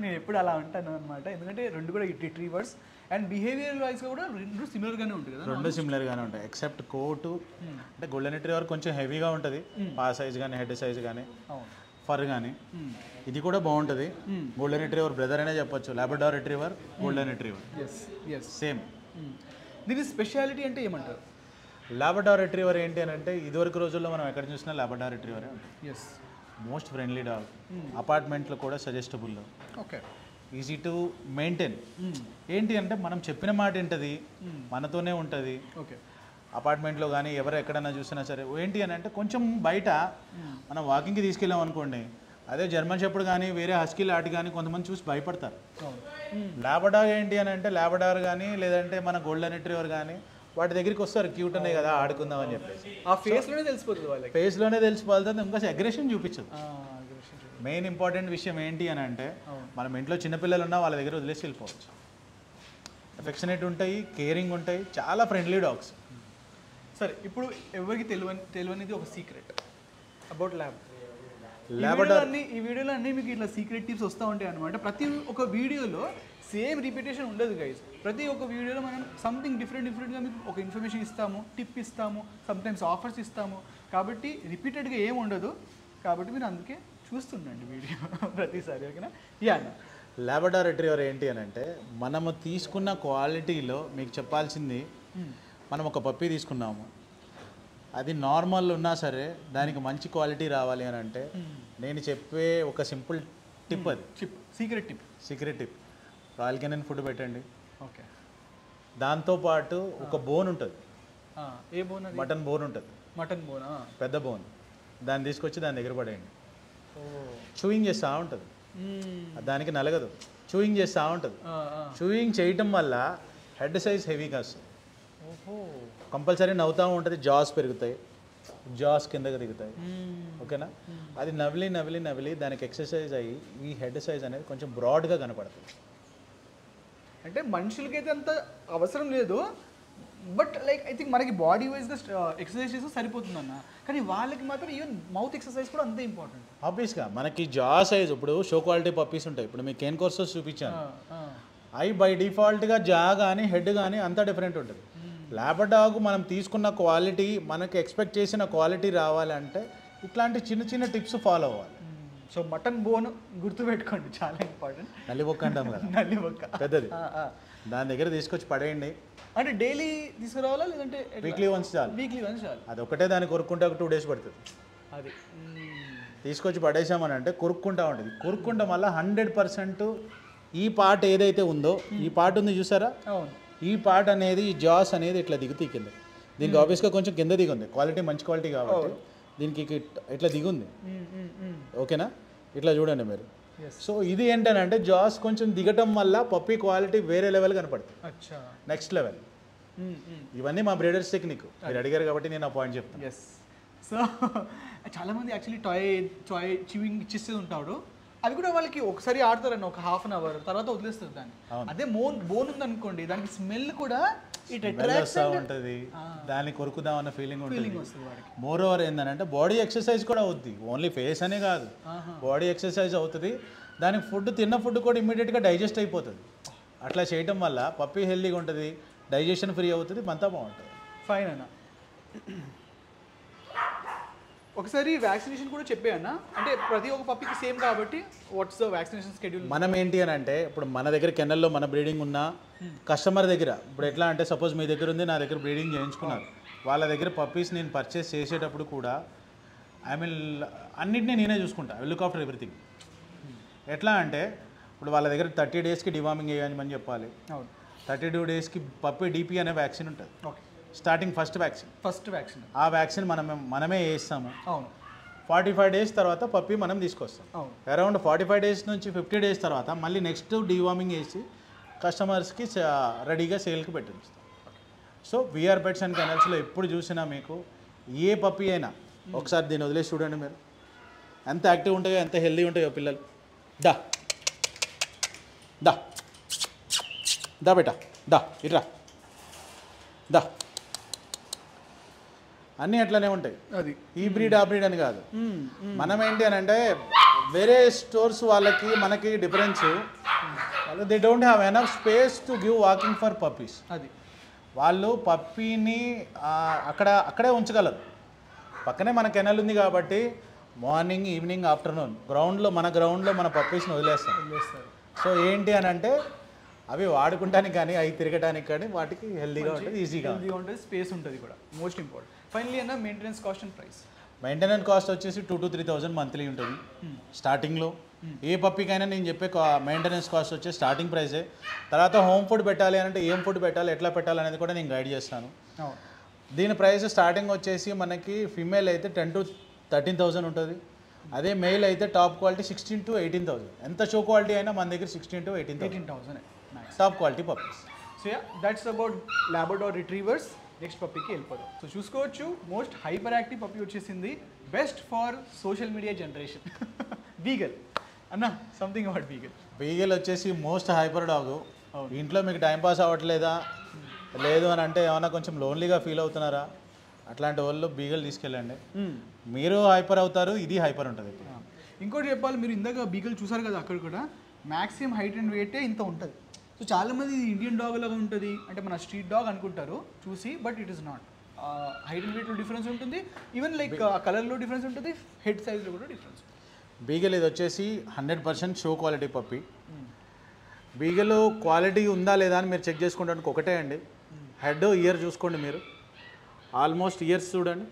నేను ఎప్పుడు అలా ఉంటాను అనమాట, ఎందుకంటే రెండు కూడా రిట్రీవర్స్ అండ్ బిహేవియర్ వైజ్గా కూడా రెండు సిమిలర్గానే ఉంటుంది కదా. రెండు సిమిలర్గానే ఉంటాయి ఎక్సెప్ట్ కోటు అంటే గోల్డెన్ రిట్రీవర్ కొంచెం హెవీగా ఉంటుంది, పా సైజ్ కానీ హెడ్ సైజ్ కానీ ఫర్ కానీ. ఇది కూడా బాగుంటుంది. గోల్డెన్ రిట్రీవర్ బ్రదర్ అనే చెప్పొచ్చు. Labrador retriever, golden retriever same. దీని స్పెషాలిటీ అంటే ఏమంటారు? లాబ్రడార్ రిట్రీవర్ ఏంటి అని అంటే ఇదివరకు రోజుల్లో మనం ఎక్కడ చూసినా లాబ్రడార్ రిట్రీవరే ఉంటుంది. మోస్ట్ ఫ్రెండ్లీ డాగ్, అపార్ట్మెంట్లో కూడా suggestible, okay, easy to maintain. ఏంటి అంటే మనం చెప్పిన మాట ఏంటది మనతోనే ఉంటుంది. ఓకే. అపార్ట్మెంట్లో కానీ ఎవరు ఎక్కడైనా చూసినా సరే ఏంటి అని అంటే కొంచెం బయట మనం వాకింగ్కి తీసుకెళ్ళాం అనుకోండి, అదే జర్మన్ షెపర్డ్ కానీ వేరే హస్కీ లాట్ కానీ కొంతమంది చూసి భయపడతారు. లాబ్రడార్ ఏంటి అని అంటే లాబ్రడార్ కానీ లేదంటే మన గోల్డెన్ రిట్రీవర్ కానీ వాటి దగ్గరికి వస్తారు, క్యూట్ ఉన్నాయి కదా ఆడుకుందాం అని చెప్పేసి. ఆ ఫేస్లోనే తెలిసిపోతుంది వాళ్ళకి, ఫేస్లోనే తెలిసిపోతుంది. ఇంకా అగ్రెషన్ చూపించదు. మెయిన్ ఇంపార్టెంట్ విషయం ఏంటి అని అంటే మనం ఇంట్లో చిన్నపిల్లలు ఉన్నా వాళ్ళ దగ్గర వదిలేసి వెళ్ళిపోవచ్చు. ఎఫెక్షనేట్ ఉంటాయి, కేరింగ్ ఉంటాయి, చాలా ఫ్రెండ్లీ డాగ్స్. సరే, ఇప్పుడు ఎవరికి తెలియనిది ఒక సీక్రెట్ అబౌట్ ల్యాబ్. ఈ వీడియోలో అన్నీ మీకు ఇట్లా సీక్రెట్ టిప్స్ వస్తూ ఉంటాయి అనమాట. ప్రతి ఒక్క వీడియోలో సేమ్ రిపిటేషన్ ఉండదు గైస్. ప్రతి ఒక్క వీడియోలో మనం సంథింగ్ డిఫరెంట్గా మీకు ఒక ఇన్ఫర్మేషన్ ఇస్తాము, టిప్ ఇస్తాము, సమ్టైమ్స్ ఆఫర్స్ ఇస్తాము. కాబట్టి రిపీటెడ్గా ఏం ఉండదు. కాబట్టి మీరు అందుకే చూస్తుండండి వీడియో ప్రతిసారి, ఓకేనా? యా. లాబ్రడార్ రిట్రీవర్ ఏంటి అని అంటే మనము తీసుకున్న క్వాలిటీలో మీకు చెప్పాల్సింది, మనం ఒక పప్పీ తీసుకున్నాము, అది నార్మల్ ఉన్నా సరే దానికి మంచి క్వాలిటీ రావాలి అని అంటే నేను చెప్పే ఒక సింపుల్ టిప్, అది secret tip, royal Canaan food పెట్టండి. ఓకే. దాంతోపాటు ఒక బోన్ ఉంటుంది, ఏ బోన్? మటన్ బోన్ ఉంటుంది, మటన్ బోన్, పెద్ద బోన్. దాన్ని తీసుకొచ్చి దాని దగ్గర పడేయండి. చూయింగ్ చేస్తూ ఉంటుంది, దానికి నలగదు, చూయింగ్ చేస్తూ ఉంటుంది. చూయింగ్ చేయటం వల్ల హెడ్ సైజ్ హెవీగా వస్తుంది, కంపల్సరీ నవ్వుతూ ఉంటుంది, జాస్ పెరుగుతాయి, జాస్ కిందకి దిగుతాయి. ఓకేనా? అది నవిలి నవిలి నవిలి దానికి ఎక్సర్సైజ్ అయ్యి ఈ హెడ్ సైజ్ అనేది కొంచెం బ్రాడ్గా కనపడుతుంది. అంటే మనుషులకైతే అంత అవసరం లేదు, బట్ లైక్ ఐ థింక్ మనకి బాడీ వైజ్గా ఎక్సర్సైజ్ చేస్తే సరిపోతుంది అన్న, కానీ వాళ్ళకి మాత్రం ఈవెన్ మౌత్ ఎక్సర్సైజ్ కూడా అంతే ఇంపార్టెంట్. ఆబ్వియస్గా మనకి జా సైజ్, ఇప్పుడు షో క్వాలిటీ పప్పీస్ ఉంటాయి, ఇప్పుడు మీకు కేన్ కోర్సెస్ చూపించాను, అవి బై డిఫాల్ట్గా జా కానీ హెడ్ కానీ అంతా డిఫరెంట్ ఉంటుంది. లాబ్రడాగ్ మనం తీసుకున్న క్వాలిటీ, మనకి ఎక్స్పెక్ట్ చేసిన క్వాలిటీ రావాలంటే ఇట్లాంటి చిన్న చిన్న టిప్స్ ఫాలో అవ్వాలి. సో మటన్ బోన్ గుర్తుపెట్టుకోండి, చాలా ఇంపార్టెంట్. నల్లిబొక్క అంటాం కదా, నల్లిబొక్క పెద్దది, దాని దగ్గర తీసుకొచ్చి పడేయండి. అంటే డైలీ తీసుకురావాలా లేదంటే వీక్లీ వన్స్ చాలు? వీక్లీ వన్స్ చాలు. అది ఒకటే దాన్ని కొరుక్కుంటే ఒక 2 days పడుతుంది. అది తీసుకొచ్చి పడేసామని అంటే కొరుక్కుంటా ఉంటుంది, కొరుక్కుంటాం వల్ల 100% ఈ పార్ట్ ఏదైతే ఉందో, ఈ పార్ట్ ఉంది చూసారా, ఈ పార్ట్ అనేది, ఈ జాస్ అనేది ఇట్లా దిగుతుంది కింద. దీనికి ఆబ్వియస్గా కొంచెం కింద దిగుంది, క్వాలిటీ మంచి క్వాలిటీ కాబట్టి దీనికి ఇట్లా దిగుంది. ఓకేనా? ఇట్లా చూడండి మీరు. సో ఇది ఏంటంటే జాస్ కొంచెం దిగటం వల్ల పప్పీ క్వాలిటీ వేరే లెవెల్ కనపడుతుంది, నెక్స్ట్ లెవెల్. ఇవన్నీ మా బ్రీడర్స్ టెక్నిక్, మీరు అడిగారు కాబట్టి నేను ఆ పాయింట్ చెప్తాను. సో చాలామంది యాక్చువల్లీ టాయ్ చివింగ్ ఇచ్చేస్తూ ఉంటాడు, అవి కూడా వాళ్ళకి ఒకసారి ఆడతారని ఒక ½ an hour తర్వాత వదిలేస్తారు దాన్ని. అదే బోన్ ఉంది అనుకోండి, దానికి స్మెల్ కూడా ఉంటుంది, దాన్ని కొరుకుదాం అన్న ఫీలింగ్ ఉంటుంది. మోర్ ఓవర్ ఏంటంటే బాడీ ఎక్సర్సైజ్ కూడా అవుద్ది, ఓన్లీ ఫేస్ అనే కాదు, బాడీ ఎక్సర్సైజ్ అవుతుంది. దానికి ఫుడ్, తిన్న ఫుడ్ కూడా ఇమ్మీడియట్గా డైజెస్ట్ అయిపోతుంది. అట్లా చేయటం వల్ల పప్పీ హెల్తీగా ఉంటుంది, డైజెషన్ ఫ్రీ అవుతుంది, అంతా బాగుంటుంది. ఫైన్ అన్న. ఒకసారి వ్యాక్సినేషన్ కూడా చెప్పాయన్న, అంటే ప్రతి ఒక్క పప్పీకి సేమ్ కాబట్టి వాట్స్ ద వ్యాక్సినేషన్ షెడ్యూల్? మనం ఏంటి అని అంటే ఇప్పుడు మన దగ్గర కెన్నల్లో మన బ్రీడింగ్ ఉన్న కస్టమర్ దగ్గర, ఇప్పుడు ఎట్లా అంటే సపోజ్ మీ దగ్గర ఉంది, నా దగ్గర బ్రీడింగ్ చేయించుకున్నారు, వాళ్ళ దగ్గర పప్పీస్ నేను పర్చేస్ చేసేటప్పుడు కూడా అన్నింటినీ నేనే చూసుకుంటా, ఐ లుక్ ఆఫ్టర్ ఎవ్రీథింగ్. ఎట్లా అంటే ఇప్పుడు వాళ్ళ దగ్గర 30 daysకి డివార్మింగ్ వేయమని చెప్పాలి, 32 daysకి పప్పీ DP అనే వ్యాక్సిన్ ఉంటుంది. స్టార్టింగ్ ఫస్ట్ వ్యాక్సిన్, ఆ వ్యాక్సిన్ మనమే వేస్తాము. 45 days తర్వాత పప్పీ మనం తీసుకొస్తాం. అరౌండ్ 45 days నుంచి 50 days తర్వాత మళ్ళీ నెక్స్ట్ డివార్మింగ్ వేసి కస్టమర్స్కి రెడీగా సేల్కి పెట్టిస్తాం. సో వీఆర్ పెట్స్ అండ్ కెనల్స్లో ఎప్పుడు చూసినా మీకు ఏ పప్పీ అయినా ఒకసారి దీన్ని వదిలేసి చూడండి మీరు, ఎంత యాక్టివ్ ఉంటాయో, ఎంత హెల్దీ ఉంటాయో పిల్లలు. దా దా దా బేటా, దా ఇట్రా, దా, అన్నీ అట్లనే ఉంటాయి. అది ఈ బ్రీడ్ ఆ బ్రీడ్ అని కాదు. మనం ఏంటి అని అంటే వేరే స్టోర్స్ వాళ్ళకి మనకి difference, they don't have enough space to give walking for puppies. అది వాళ్ళు పప్పీని అక్కడే ఉంచగలరు, పక్కనే మన కెనల్ ఉంది కాబట్టి మార్నింగ్, ఈవినింగ్, ఆఫ్టర్నూన్ మన గ్రౌండ్లో మన పప్పీస్ని వదిలేస్తారు. సో ఏంటి అని అంటే అవి వాడుకుంటానికి కానీ, అవి తిరగడానికి కానీ వాటికి హెల్దీగా ఉంటుంది, ఈజీగా ఉంటుంది, స్పేస్ ఉంటుంది కూడా, మోస్ట్ ఇంపార్టెంట్. ఫైనలీ అన్న maintenance cost and price? Maintenance cost వచ్చేసి 2,000 to 3,000 మంత్లీ ఉంటుంది స్టార్టింగ్లో. ఏ పప్పీకైనా నేను చెప్పే మెయింటెనెన్స్ కాస్ట్ వచ్చే స్టార్టింగ్ ప్రైసే. తర్వాత హోమ్ ఫుడ్ పెట్టాలి అంటే ఏం ఫుడ్ పెట్టాలి, ఎట్లా పెట్టాలి అనేది కూడా నేను గైడ్ చేస్తాను. దీని ప్రైస్ స్టార్టింగ్ వచ్చేసి మనకి ఫీమేల్ అయితే 10,000 to 13,000 ఉంటుంది, అదే మెయిల్ అయితే టాప్ క్వాలిటీ 16,000 to 18,000. ఎంత షో క్వాలిటీ అయినా మన దగ్గర 16,000 to 18,000 top quality puppies. So ya, that's about labrador retrievers. Next పప్పీకి వెళ్ళిపోదాం. సో చూసుకోవచ్చు, మోస్ట్ హైపర్ యాక్టివ్ పప్పీ వచ్చేసింది, best for social media generation, beagle. అన్న సంథింగ్ అబౌట్ బీగల్ వచ్చేసి మోస్ట్ హైపర్ డాగ్. ఇంట్లో మీకు టైంపాస్ అవ్వట్లేదా, లేదు అని అంటే ఏమన్నా కొంచెం లోన్లీగా ఫీల్ అవుతున్నారా, అట్లాంటి వాళ్ళు బీగల్ తీసుకెళ్ళండి, మీరు హైపర్ అవుతారు, ఇది హైపర్ ఉంటుంది. ఇంకోటి చెప్పాలి, మీరు ఇందాక బీగల్ చూసారు కదా, అక్కడ కూడా మ్యాక్సిమం హైట్ అండ్ వెయిటే ఇంత ఉంటుంది. సో చాలామంది ఇది ఇండియన్ డాగ్ లాగా ఉంటుంది అంటే మన స్ట్రీట్ డాగ్ అనుకుంటారు చూసి, but it is not. Height and వెయిట్లో డిఫరెన్స్ ఉంటుంది, ఈవెన్ లైక్ కలర్లో డిఫరెన్స్ ఉంటుంది, హెడ్ సైజ్లో కూడా డిఫరెన్స్. బీగల్ ఇది వచ్చేసి 100% షో క్వాలిటీ పప్పీ. బీగలు క్వాలిటీ ఉందా లేదా అని మీరు చెక్ చేసుకోవడానికి ఒకటే అండి, హెడ్ ఇయర్ చూసుకోండి మీరు. ఆల్మోస్ట్ ఇయర్స్ చూడండి,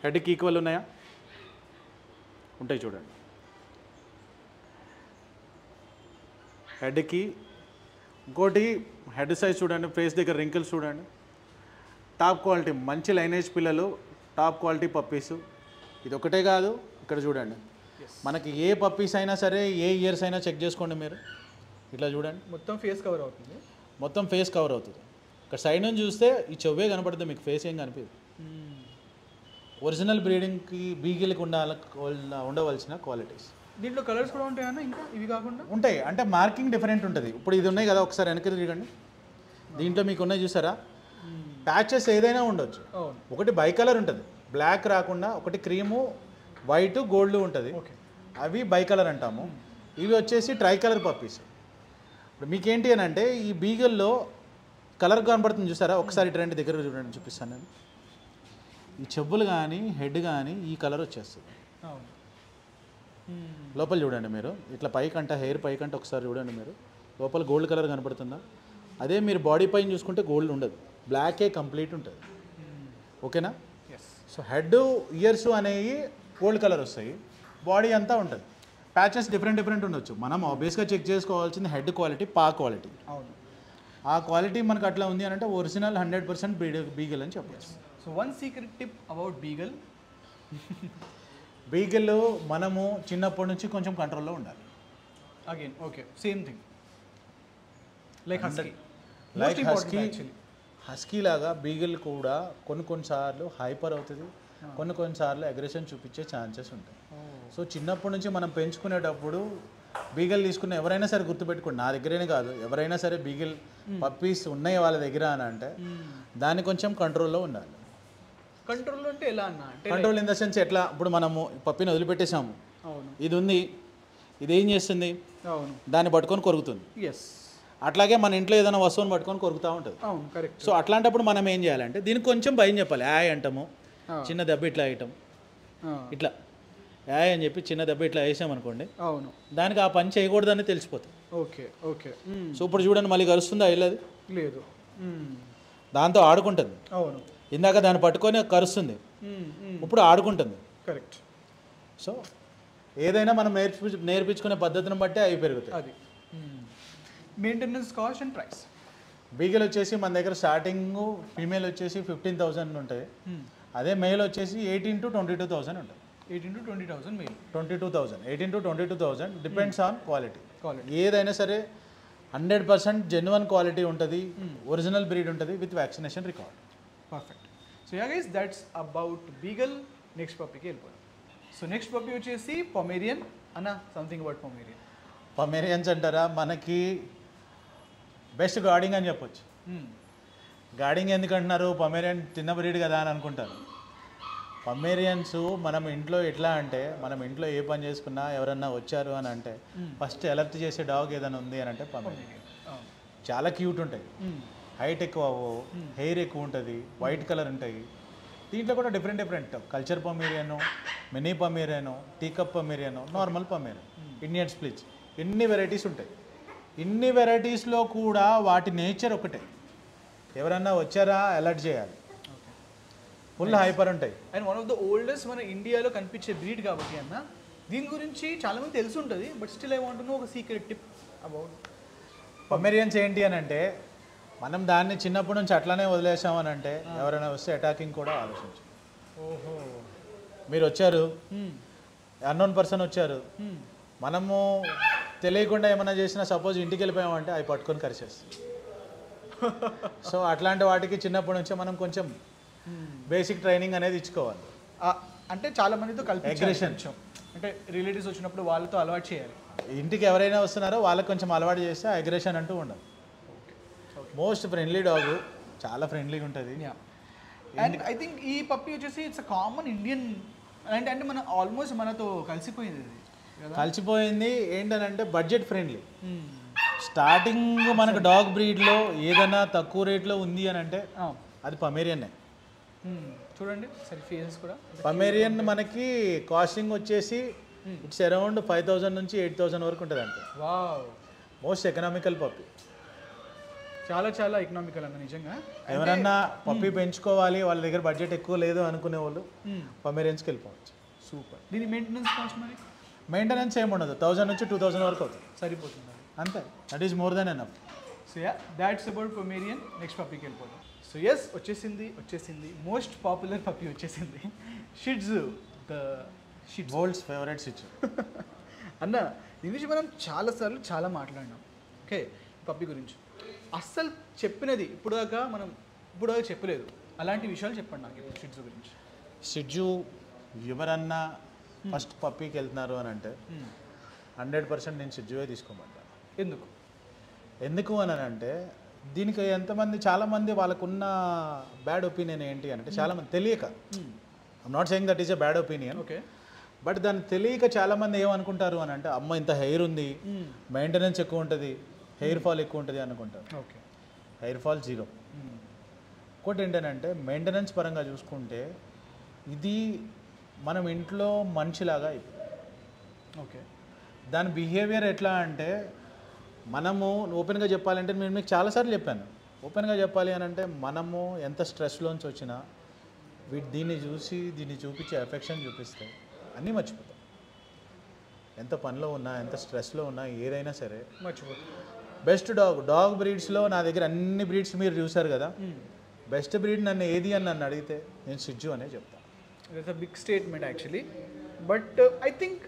హెడ్కి ఈక్వల్ ఉన్నాయా? ఉంటాయి చూడండి. హెడ్కి ఇంకోటి హెడ్ సైజ్ చూడండి, ఫేస్ దగ్గర రింకిల్స్ చూడండి. టాప్ క్వాలిటీ మంచి లైనేజ్ పిల్లలు, టాప్ క్వాలిటీ పప్పీసు. ఇది ఒకటే కాదు, ఇక్కడ చూడండి మనకి ఏ పప్పీస్ అయినా సరే ఏ ఇయర్స్ అయినా చెక్ చేసుకోండి మీరు. ఇట్లా చూడండి, మొత్తం ఫేస్ కవర్ అవుతుంది. మొత్తం ఫేస్ కవర్ అవుతుంది. ఇక్కడ సైడ్ నుంచి చూస్తే ఈ చెవ్వే కనపడుతుంది, మీకు ఫేస్ ఏం కనిపించదు. ఒరిజినల్ బ్రీడింగ్కి బీగిల్కి ఉండవలసిన క్వాలిటీస్. దీంట్లో కలర్స్ కూడా ఉంటాయన్నా ఇంకా ఇవి కాకుండా? ఉంటాయి, అంటే మార్కింగ్ డిఫరెంట్ ఉంటుంది. ఇప్పుడు ఇది ఉన్నాయి కదా, ఒకసారి వెనక్కి తిరగండి. దీంట్లో మీకు ఉన్నాయి చూసారా, ప్యాచెస్ ఏదైనా ఉండొచ్చు. ఒకటి బై కలర్ ఉంటుంది, బ్లాక్ రాకుండా, ఒకటి క్రీము వైట్ గోల్డ్ ఉంటుంది, అవి బై కలర్ అంటాము. ఇవి వచ్చేసి ట్రై కలర్ పప్పీస్. ఇప్పుడు మీకేంటి అని అంటే ఈ బీగల్లో కలర్ కనపడుతుంది చూసారా, ఒకసారి ట్రెండ్ దగ్గర చూడండి, చూపిస్తాను నేను. ఈ చెప్పులు కానీ హెడ్ కానీ ఈ కలర్ వచ్చేస్తుంది. లోపల చూడండి మీరు, ఇట్లా పైకంట హెయిర్ పైకంట ఒకసారి చూడండి మీరు, లోపల గోల్డ్ కలర్ కనపడుతుందా? అదే మీరు బాడీ పైన చూసుకుంటే గోల్డ్ ఉండదు, బ్లాకే కంప్లీట్ ఉంటుంది. ఓకేనా? సో హెడ్ ఇయర్స్ అనేవి గోల్డ్ కలర్ వస్తాయి, బాడీ అంతా ఉంటుంది. ప్యాచెస్ డిఫరెంట్ ఉండొచ్చు. మనం ఆబ్వియస్గా చెక్ చేసుకోవాల్సింది హెడ్ క్వాలిటీ, పా క్వాలిటీ. అవును, ఆ క్వాలిటీ మనకు అట్లా ఉంది అని అంటే ఒరిజినల్ 100% బీగల్ అని చెప్పచ్చు. So one secret tip about beagle. Beagle మనము చిన్నప్పటి నుంచి కొంచెం కంట్రోల్లో ఉండాలి. Again okay, same thing like husky. Like husky లాగా బీగల్ కూడా కొన్నిసార్లు హైపర్ అవుతుంది, కొన్నిసార్లు అగ్రెషన్ చూపించే ఛాన్సెస్ ఉంటాయి. సో చిన్నప్పటి నుంచి మనం పెంచుకునేటప్పుడు బీగల్ తీసుకున్న ఎవరైనా సరే గుర్తుపెట్టుకోండి, నా దగ్గరనే కాదు, ఎవరైనా సరే బీగల్ పప్పీస్ ఉన్నాయి వాళ్ళ దగ్గర అని అంటే దాన్ని కొంచెం కంట్రోల్లో ఉండాలి. కంట్రోల్ అంటే ఎలా అన్న? కంట్రోల్ ఇన్ ద సెన్స్ ఎట్లా, ఇప్పుడు మనము పప్పిని వదిలిపెట్టేసాము, ఇది ఉంది, ఇది ఏం చేస్తుంది, దాన్ని పట్టుకొని కొరుకుతుంది. అట్లాగే మన ఇంట్లో ఏదైనా వస్తువుని పట్టుకొని కొరుకుతూ ఉంటుంది. కరెక్ట్. సో అట్లాంటప్పుడు మనం ఏం చేయాలంటే దీనికి కొంచెం భయం చెప్పాలి. యాయ్ అంటాము, చిన్న దెబ్బ ఇట్లా వేయటం, ఇట్లా యాయ్ అని చెప్పి చిన్న దెబ్బ ఇట్లా వేసామనుకోండి, అవును, దానికి ఆ పని చేయకూడదని తెలిసిపోతుంది. Okay okay. సో ఇప్పుడు చూడండి మళ్ళీ కరుస్తుందా? వెళ్ళదు, లేదు, దాంతో ఆడుకుంటుంది. అవును, ఇందాక దాన్ని పట్టుకొని కరుస్తుంది, ఇప్పుడు ఆడుకుంటుంది. కరెక్ట్. సో ఏదైనా మనం నేర్పించుకునే పద్ధతిని బట్టే అవి పెరుగుతాయి. అది maintenance cost and price. Beagle వచ్చేసి మన దగ్గర స్టార్టింగ్ ఫీమేల్ వచ్చేసి 15,000 ఉంటుంది, అదే మేల్ వచ్చేసి 18,000 to 22,000 ఉంటుంది. 18,000 to 20,000 male. 22,000, 18,000 to 22,000 depends on quality. ఏదైనా సరే 100% జెన్యున్ క్వాలిటీ ఉంటుంది, ఒరిజినల్ బ్రీడ్ ఉంటుంది with vaccination record. Perfect. So ya guys, that's about beagle. Next పప్పీకి వెళ్ళిపోయాం. సో నెక్స్ట్ పప్పీ వచ్చేసి పొమేరియన్. అన్న, సంథింగ్ అబౌట్ పొమేరియన్. పొమేరియన్స్ అంటారా, మనకి బెస్ట్ గార్డింగ్ అని చెప్పొచ్చు. గార్డింగ్ ఎందుకంటున్నారు, పొమేరియన్ చిన్న బ్రీడ్ కదా అని అనుకుంటారు. పొమేరియన్స్ మనం ఇంట్లో ఎట్లా అంటే, మనం ఇంట్లో ఏ పని చేసుకున్నా ఎవరన్నా వచ్చారు అని అంటే ఫస్ట్ అలర్ట్ చేసే డాగ్ ఏదైనా ఉంది అని అంటే పొమేరియన్. చాలా క్యూట్ ఉంటాయి, హైట్ ఎక్కువ అవ్వవు, హెయిర్ ఎక్కువ ఉంటుంది, వైట్ కలర్ ఉంటాయి. దీంట్లో కూడా different culture Pomeranian, mini Pomeranian, teacup Pomeranian, normal Pomeranian, Indian splits, ఇన్ని వెరైటీస్ ఉంటాయి. ఇన్ని వెరైటీస్లో కూడా వాటి నేచర్ ఒకటే, ఎవరన్నా వచ్చారా అలర్ట్ చేయాలి, ఫుల్ హైపర్ ఉంటాయి. And one of the oldest మన ఇండియాలో కనిపించే బ్రీడ్ కాబట్టి అన్న, దీని గురించి చాలామంది తెలిసి ఉంటుంది, but still I want to know ఒక సీక్రెట్ టిప్ అబౌట్ పొమేరియన్స్. ఏంటి అని అంటే మనం దాన్ని చిన్నప్పటి నుంచి అట్లానే వదిలేసామని అంటే ఎవరైనా వస్తే అటాకింగ్ కూడా ఆలోచించు. ఓహో, మీరు వచ్చారు, అన్నోన్ పర్సన్ వచ్చారు, మనము తెలియకుండా ఏమైనా చేసినా సపోజ్ ఇంటికి వెళ్ళిపోయామంటే అవి పట్టుకొని కరిచేస్తాం. సో అట్లాంటి వాటికి చిన్నప్పటి నుంచే మనం కొంచెం బేసిక్ ట్రైనింగ్ అనేది ఇచ్చుకోవాలి. అంటే చాలా మందితో కలిపి అగ్రెషన్, అంటే రిలేటివ్స్ వచ్చినప్పుడు వాళ్ళతో అలవాటు చేయాలి. ఇంటికి ఎవరైనా వస్తున్నారో వాళ్ళకి కొంచెం అలవాటు చేస్తే అగ్రెషన్ అంటూ ఉండదు. మోస్ట్ ఫ్రెండ్లీ డాగ్, చాలా ఫ్రెండ్లీగా ఉంటుంది. అండ్ ఐ థింక్ ఈ పప్పీ వచ్చేసి ఇట్స్ అ కామన్ ఇండియన్, అంటే మన ఆల్మోస్ట్ మనతో కలిసిపోయింది. కలిసిపోయింది ఏంటనంటే బడ్జెట్ ఫ్రెండ్లీ. స్టార్టింగ్ మనకు డాగ్ బ్రీడ్లో ఏదైనా తక్కువ రేట్లో ఉంది అని అంటే అది పొమేరియన్నే. చూడండి సరే, ఫేసెస్ కూడా పొమేరియన్ మనకి కాస్టింగ్ వచ్చేసి ఇట్స్ అరౌండ్ 5,000 నుంచి 8,000 వరకు ఉంటుంది. అంటే వావ్, మోస్ట్ ఎకనామికల్ పప్పి. చాలా చాలా ఎకనామికల్ అన్న నిజంగా. ఎవరన్నా పప్పి పెంచుకోవాలి వాళ్ళ దగ్గర బడ్జెట్ ఎక్కువ లేదు అనుకునే వాళ్ళు పమేరియన్స్కి వెళ్ళిపోవచ్చు. సూపర్. దీని మెయింటెనెన్స్ కాస్ట్ మరి? మెయింటెనెన్స్ ఏమి ఉండదు, 1000 నుంచి 2000 వరకు అవుతుంది, సరిపోతుంది అంతే. That is more than enough. So yeah, that's about Pomeranian. Next పప్పీకి వెళ్ళిపోతాం. సో ఎస్, వచ్చేసింది మోస్ట్ పాపులర్ పప్పీ వచ్చేసింది, Shih Tzu. The Shih Tzu world's favourite Shih Tzu. అన్న దీని గురించి మనం చాలా మాట్లాడినాం. ఓకే, పప్పీ గురించి అస్సలు చెప్పినది ఇప్పుడు దాకా చెప్పలేదు. అలాంటి విషయాలు చెప్పండి నాకు ఇప్పుడు షిట్జు గురించి. షిట్జు ఎవరన్నా ఫస్ట్ పప్పీకి వెళ్తున్నారు అని అంటే 100% నేను షిట్జువే తీసుకోమంటాను. ఎందుకు అని అంటే దీనికి చాలామంది వాళ్ళకున్న బ్యాడ్ ఒపీనియన్ ఏంటి అంటే చాలామంది తెలియక, I'm not saying that is a bad opinion, okay, but దాన్ని తెలియక చాలామంది ఏమనుకుంటారు అని అంటే అమ్మ ఇంత హెయిర్ ఉంది, మెయింటెనెన్స్ ఎక్కువ ఉంటుంది, హెయిర్ ఫాల్ ఎక్కువ ఉంటుంది అనుకుంటారు. Okay, hair fall 0. ఇంకోటి ఏంటంటే మెయింటెనెన్స్ పరంగా చూసుకుంటే ఇది మనం ఇంట్లో మనిషిలాగా అయిపోయింది. ఓకే, దాని బిహేవియర్ ఎట్లా అంటే మనము ఓపెన్గా చెప్పాలంటే నేను మీకు చాలాసార్లు చెప్పాను, ఓపెన్గా చెప్పాలి అని అంటే మనము ఎంత స్ట్రెస్లోంచి వచ్చినా దీన్ని చూపించే ఎఫెక్షన్ చూపిస్తే అన్నీ మర్చిపోతాం. ఎంత పనిలో ఉన్నా, ఎంత స్ట్రెస్లో ఉన్నా, ఏదైనా సరే మర్చిపోతాం. బెస్ట్ డాగ్ బ్రీడ్స్లో నా దగ్గర అన్ని బ్రీడ్స్ మీరు చూసారు కదా, బెస్ట్ బ్రీడ్ నన్ను ఏది అని నన్ను అడిగితే నేను షిట్జు అనే చెప్తాను. It's a big statement actually, but I think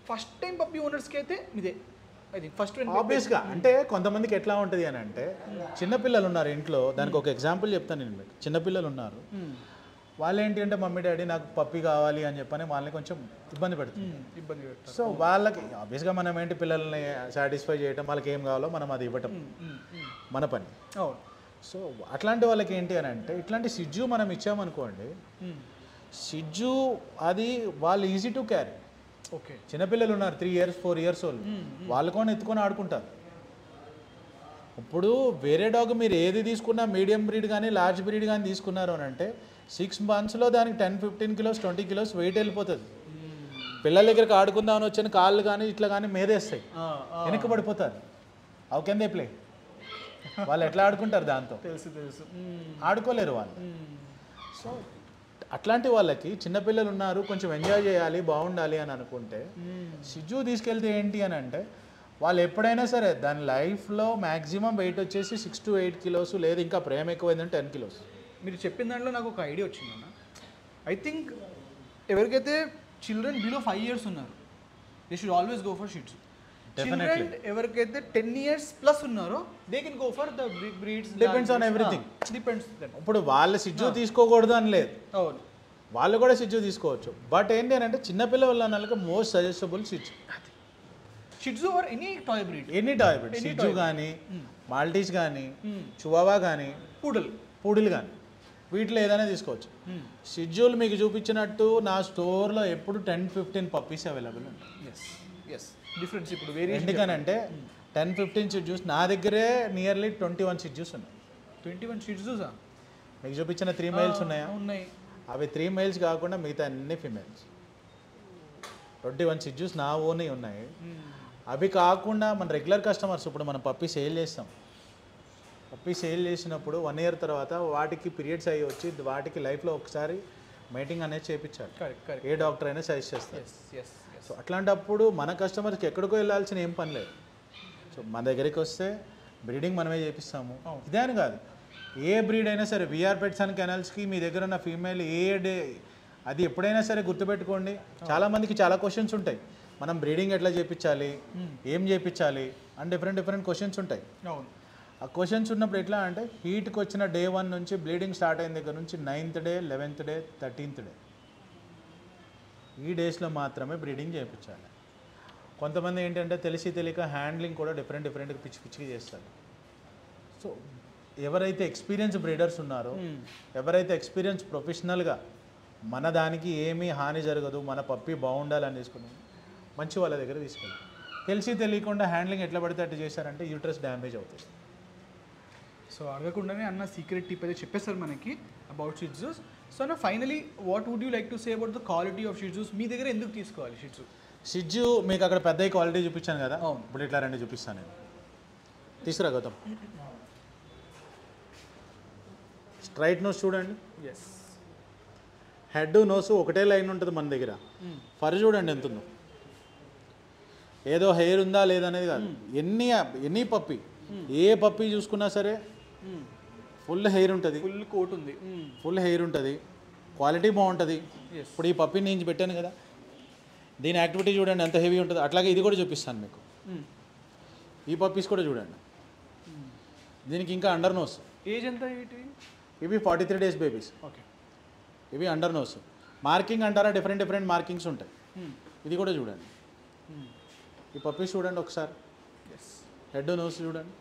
first time puppy ఓనర్స్కి అయితే ఇదే ఐ థింక్ ఫస్ట్ ఆబ్వియస్గా. అంటే కొంతమందికి ఎట్లా ఉంటుంది అని అంటే చిన్నపిల్లలు ఉన్నారు ఇంట్లో, దానికి ఒక ఎగ్జాంపుల్ చెప్తాను నేను మీకు. చిన్నపిల్లలు ఉన్నారు, వాళ్ళు ఏంటి అంటే మమ్మీ డాడీ నాకు పప్పీ కావాలి అని చెప్పని వాళ్ళని కొంచెం ఇబ్బంది పెడతారు. సో వాళ్ళకి ఆబ్వియస్గా మనం ఏంటి పిల్లల్ని సాటిస్ఫై చేయటం, వాళ్ళకి ఏం కావాలో మనం అది ఇవ్వటం మన పని. సో అట్లాంటి వాళ్ళకి ఏంటి అని అంటే ఇట్లాంటి షిట్జు మనం ఇచ్చామనుకోండి, షిట్జు అది వాళ్ళు ఈజీ టు క్యారీ. ఓకే, చిన్నపిల్లలు ఉన్నారు 3 years 4 years వాళ్ళు, వాళ్ళు కూడా ఎత్తుకొని ఆడుకుంటారు. ఇప్పుడు వేరే డాగ్ మీరు ఏది తీసుకున్నా, మీడియం బ్రీడ్ కానీ లార్జ్ బ్రీడ్ కానీ తీసుకున్నారు అని అంటే 6 monthsలో దానికి 10-15 kilos 20 kilos వెయిట్ వెళ్ళిపోతుంది. పిల్లల దగ్గరికి ఆడుకుందామని వచ్చిన కాళ్ళు కానీ ఇట్లా కానీ మేదేస్తాయి, వెనక్కి పడిపోతారు. How can they play? వాళ్ళు ఎట్లా ఆడుకుంటారు దాంతో? తెలుసు ఆడుకోలేరు వాళ్ళు. సో అట్లాంటి వాళ్ళకి చిన్నపిల్లలు ఉన్నారు, కొంచెం ఎంజాయ్ చేయాలి, బాగుండాలి అని అనుకుంటే షిట్జు తీసుకెళ్తే ఏంటి అని అంటే వాళ్ళు ఎప్పుడైనా సరే దాని లైఫ్లో మ్యాక్సిమం వెయిట్ వచ్చేసి 6 to 8 kilos, లేదు ఇంకా ప్రేమ ఎక్కువైందంటే 10 kilos. మీరు చెప్పిన దాంట్లో నాకు ఒక ఐడియా వచ్చిందన్న. ఐ థింక్ ఎవరికైతే చిల్డ్రన్ బిలో 5 years ఉన్నారు, they should always go for Shih Tzu. Children ఎవరికైతే 10 years plus ఉన్నారో they can go for the big breeds. Depends on everything. Depends. ఇప్పుడు వాళ్ళు షిట్జు తీసుకోకూడదు అని లేదు, అవును, వాళ్ళు కూడా షిట్జు తీసుకోవచ్చు. బట్ ఏంటి అని అంటే చిన్నపిల్లల వాళ్ళకి most suggestible Shih Tzu or any toy breed. Shih Tzu కానీ, మాల్టీస్ కానీ, చివావా కానీ, పూడిల్ కానీ, వీటిలో ఏదైనా తీసుకోవచ్చు. షిట్జులు మీకు చూపించినట్టు నా స్టోర్లో ఎప్పుడు 10-15 పప్పీస్ అవైలబుల్ ఉంటాయి. డిఫరెన్స్ ఇప్పుడు ఎందుకనంటే 10-15 షిట్జూస్ నా దగ్గరే నియర్లీ 21 షిట్జూస్ ఉన్నాయి. 21 షిట్జూసా? మీకు చూపించిన 3 males ఉన్నాయా? ఉన్నాయి. అవి 3 males కాకుండా మిగతా అన్ని ఫిమేల్స్. 21 షిట్జూస్ నా ఓన్ ఉన్నాయి. అవి కాకుండా మన రెగ్యులర్ కస్టమర్స్ ఇప్పుడు మనం పప్పీ సేల్ చేస్తాం. పప్పీ సేల్ చేసినప్పుడు 1 year తర్వాత వాటికి పీరియడ్స్ అయ్యి వచ్చి వాటికి లైఫ్లో ఒకసారి మీటింగ్ అనేది చేయించాలి. ఏ డాక్టర్ అయినా సజెస్ట్ చేస్తారు. సో అట్లాంటప్పుడు మన కస్టమర్స్కి ఎక్కడికో వెళ్ళాల్సిన ఏం పని లేదు. సో మన దగ్గరికి వస్తే బ్రీడింగ్ మనమే చేపిస్తాము. ఇదే అని కాదు, ఏ బ్రీడ్ అయినా సరే విఆర్ పెట్స్ అండ్ కెనల్స్కి మీ దగ్గర ఉన్న ఫీమేల్ అది ఎప్పుడైనా సరే గుర్తుపెట్టుకోండి. చాలామందికి చాలా క్వశ్చన్స్ ఉంటాయి, మనం బ్రీడింగ్ ఎట్లా చేయించాలి, ఏం చేయించాలి అని డిఫరెంట్ క్వశ్చన్స్ ఉంటాయి. ఆ క్వశ్చన్స్ ఉన్నప్పుడు ఎట్లా అంటే హీట్కి వచ్చిన day 1 నుంచి బ్లీడింగ్ స్టార్ట్ అయిన దగ్గర నుంచి 9th day 11th day 13th day ఈ డేస్లో మాత్రమే బ్రీడింగ్ చేయించాలి. కొంతమంది ఏంటంటే తెలియక హ్యాండ్లింగ్ కూడా డిఫరెంట్ పిచ్చి చేస్తారు. సో ఎవరైతే ఎక్స్పీరియన్స్ బ్రీడర్స్ ఉన్నారో, ఎవరైతే ఎక్స్పీరియన్స్ ప్రొఫెషనల్గా మన దానికి ఏమీ హాని జరగదు, మన పప్పీ బాగుండాలని తీసుకుని మంచి వాళ్ళ దగ్గర తీసుకెళ్ళి, తెలియకుండా హ్యాండ్లింగ్ ఎట్లా పడితే అట్లా చేశారంటే యూట్రస్ డ్యామేజ్ అవుతుంది. సో అడగకుండానే అన్న సీక్రెట్ టిప్ అయితే చెప్పేస్తారు మనకి అబౌట్ షిట్జూస్. సో అన్న finally what would you like to say about the quality of Shih Tzus? మీ దగ్గర ఎందుకు తీసుకోవాలి షిట్జు? షిట్జు మీకు అక్కడ పెద్ద క్వాలిటీ చూపించాను కదా, ఇప్పుడు ఇట్లా 2 చూపిస్తాను నేను. తీసుకురా గౌతమ్. స్ట్రైట్ నోస్ చూడండి, ఎస్. హెడ్ నోస్ ఒకటే లైన్ ఉంటుంది మన దగ్గర. ఫర్ చూడండి ఎంత ఉందో, ఏదో హెయిర్ ఉందా లేదనేది కాదు. ఎన్ని పప్పి, ఏ పప్పి చూసుకున్నా సరే ఫుల్ హెయిర్ ఉంటుంది, ఫుల్ కోట్ ఉంది, ఫుల్ హెయిర్ ఉంటుంది, క్వాలిటీ బాగుంటుంది. ఇప్పుడు ఈ పప్పి నేను పెట్టాను కదా, దీని యాక్టివిటీ చూడండి ఎంత హెవీ ఉంటుంది. అట్లాగే ఇది కూడా చూపిస్తాను మీకు. ఈ పప్పీస్ కూడా చూడండి, దీనికి ఇంకా అండర్ నోస్. ఏజ్ ఎంత వీటి? ఇవి 43 days బేబీస్. ఓకే. ఇవి అండర్ నోస్. మార్కింగ్ అంటారా, డిఫరెంట్ మార్కింగ్స్ ఉంటాయి. ఇది కూడా చూడండి, ఈ పప్పీస్ చూడండి ఒకసారి, హెడ్ నోస్ చూడండి,